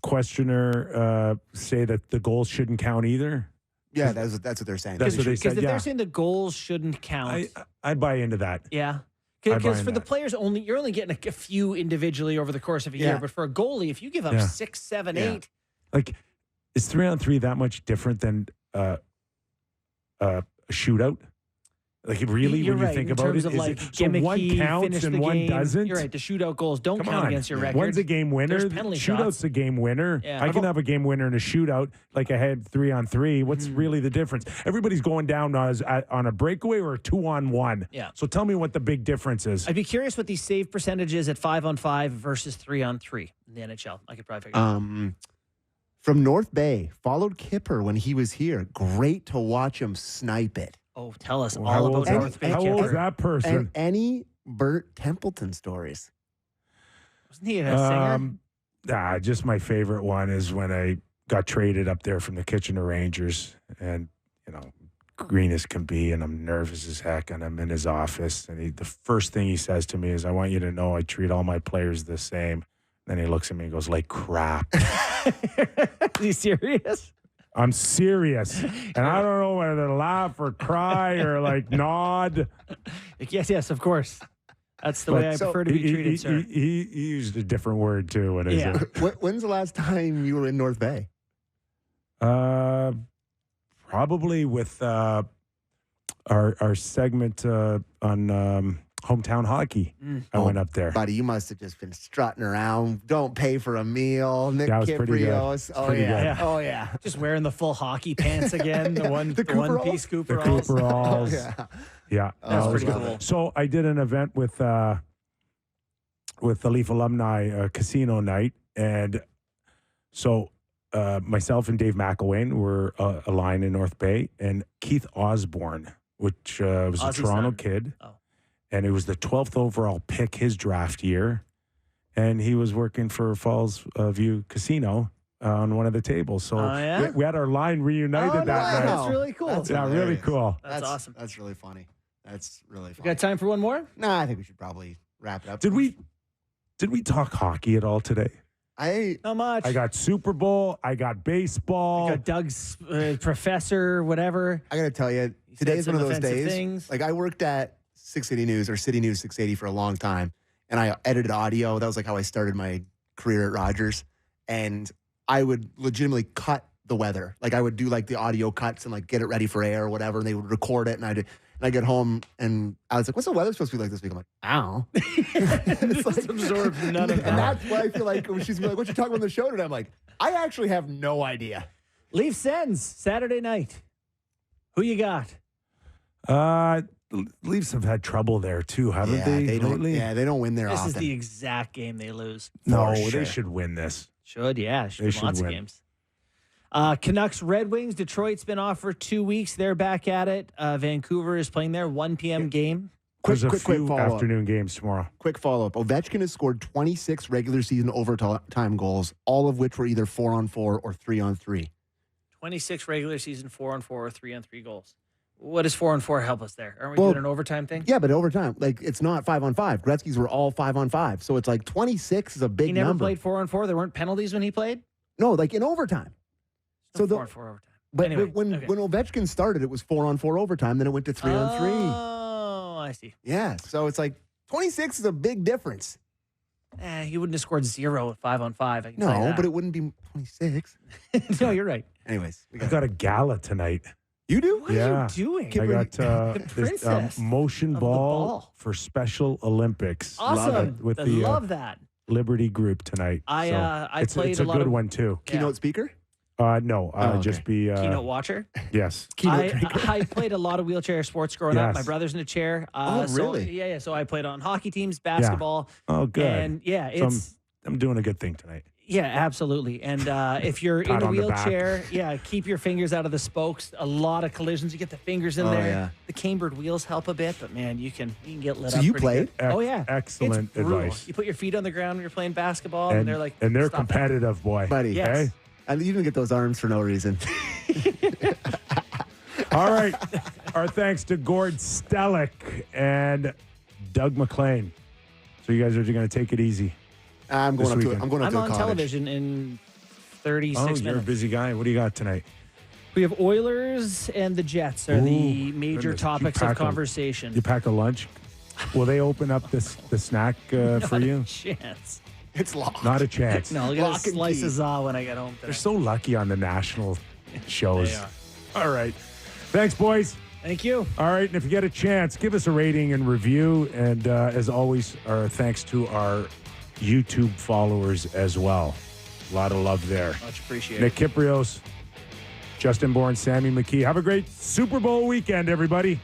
questioner say that the goals shouldn't count either? Yeah, that's what they're saying. That's what they Because said. if Yeah, they're saying the goals shouldn't count, I buy into that. yeah. I buy Because in for the that. players, you're only getting a few individually over the course of a year. Yeah. But for a goalie, if you give up Yeah. 6, 7, Yeah. 8, Like, is 3-on-3 that much different than a shootout? Like, really, you're when you right, think in about terms it, of is like it so one gimmicky, counts finish and the one game. doesn't? You're right. The shootout goals don't Come count on. against your record. One's a game winner. There's penalty Shootout's shots. a game winner. Yeah. I can have a game winner in a shootout like I had 3-on-3. What's really the difference? Everybody's going down on a breakaway or a 2-on-1. Yeah. So tell me what the big difference is. I'd be curious what the save percentage is at 5-on-5 versus 3-on-3 in the NHL. I could probably figure it out. From North Bay, followed Kyper when he was here. Great to watch him snipe it. Oh, tell us How all old- about North Bay. How old is Kyper. that person? And any Bert Templeton stories? Wasn't he a singer? Just my favorite one is when I got traded up there from the Kitchener Rangers, and green as can be, and I'm nervous as heck, and I'm in his office, and the first thing he says to me is, "I want you to know I treat all my players the same." Then he looks at me and goes, "Like crap." Is he serious? I'm serious, and I don't know whether to laugh or cry or like nod. Like, yes, of course. That's the way I prefer to be treated, sir. He used a different word too. When Yeah. When's the last time you were in North Bay? Probably with our segment on hometown hockey. I went up there. Buddy, you must have just been strutting around. Don't pay for a meal. Nick That was pretty good. Kypreos. Oh, pretty yeah. good. Oh, yeah. Just wearing the full hockey pants again. The one piece The Cooperalls. Cooperalls. Yeah. Yeah, That's that was pretty good. cool. So I did an event with the Leaf alumni casino night, and so myself and Dave MacLean were a line in North Bay, and Keith Osborne, which was a Ozzy's Toronto son. kid, Oh. and it was the 12th overall pick his draft year, and he was working for Falls View Casino on one of the tables. So Oh, yeah? we had our line reunited Oh, that night. That's really cool. That's Yeah, really hilarious. cool. That's awesome. That's really funny. That's really We funny. got time for one more? Nah, I think we should probably wrap it up. Did we talk hockey at all today? Not much. I got Super Bowl. I got baseball. I got Doug's professor, whatever. I got to tell you, He today said is one of some those offensive days. things. Like, I worked at 6 City News or City News 680 for a long time, and I edited audio. That was like how I started my career at Rogers. And I would legitimately cut the weather. Like, I would do like the audio cuts and like get it ready for air or whatever, and they would record it. And I get home and I was like, "What's the weather supposed to be like this week?" I'm like, "Ow." It's Just absorb none of and that. that's what I feel like when she's like, "What you talking about on the show today?" I'm like, I actually have no idea. Leaf Sens, Saturday night. Who you got? Leafs have had trouble there too, haven't they? They don't. lately? Yeah, they don't win there This often. is the exact game they lose. No, For sure. they should win this. Should, yeah. They should Lots of win. games. Canucks, Red Wings. Detroit's been off for 2 weeks. They're back at it. Vancouver is playing their 1 p.m. game. There's a quick few follow-up. afternoon games tomorrow. Quick follow-up. Ovechkin has scored 26 regular season overtime goals, all of which were either 4-on-4 or 3-on-3. 26 regular season 4-on-4 or 3-on-3 goals. What does 4-on-4 help us there? Aren't we Well, doing an overtime thing? Yeah, but overtime. Like, it's not 5-on-5. Gretzky's were all 5-on-5. So it's like 26 is a big He never number. played 4-on-4. There weren't penalties when he played? No, like in overtime. So the- 4-on-4 overtime. But Anyway, when okay. Ovechkin started, it was 4-on-4 overtime. Then it went to 3-on-3. Oh, I see. Yeah, so it's like 26 is a big difference. He wouldn't have scored 0 at 5-on-5. I can tell you No, that. but it wouldn't be 26. No, you're right. Anyways, we I got a gala tonight. you do? What Yeah. are you doing? I got The this princess motion of the ball, ball. for Special Olympics. Awesome. With I the love that. Liberty group tonight. I it's played a a lot good of one too. Keynote speaker? No, okay. just be keynote watcher. yes. Keynote drinker? I played a lot of wheelchair sports growing up. Yes. My brother's in a chair. Oh, so- really? Yeah. So I played on hockey teams, basketball. Oh, good. And yeah, So it's I'm doing a good thing tonight. yeah, absolutely. And if you're in Pat a on the back. wheelchair, yeah, keep your fingers out of the spokes. A lot of collisions. You get the fingers in Oh, there. yeah. The cambered wheels help a bit, but man, you can get lit So up. you pretty played? good. Oh yeah, Excellent It's brutal. advice. You put your feet on the ground when you're playing basketball, and, they're like, and they're "Stop that." competitive, boy. Buddy. Yes. Okay? And you didn't get those arms for no reason. All right. Our thanks to Gord Stellick and Doug MacLean. So you guys are going to take it easy. I'm This going up to weekend. I'm going up I'm to a on cottage. television in 36 Oh, minutes. you're a busy guy. What do you got tonight? We have Oilers and the Jets are the Ooh, major goodness. topics You of pack a- conversation. You pack a lunch? Will they open up the snack for Not you? a chance. It's locked. Not a chance. No, I'll get Lock a and slice key. of za when I get home. They're Today. so lucky on the national shows. They are. All right. Thanks, boys. Thank you. All right. And if you get a chance, give us a rating and review. And as always, our thanks to our YouTube followers as well. A lot of love there. Much appreciated. Nick Kypreos, Justin Bourne, Sammy McKee. Have a great Super Bowl weekend, everybody.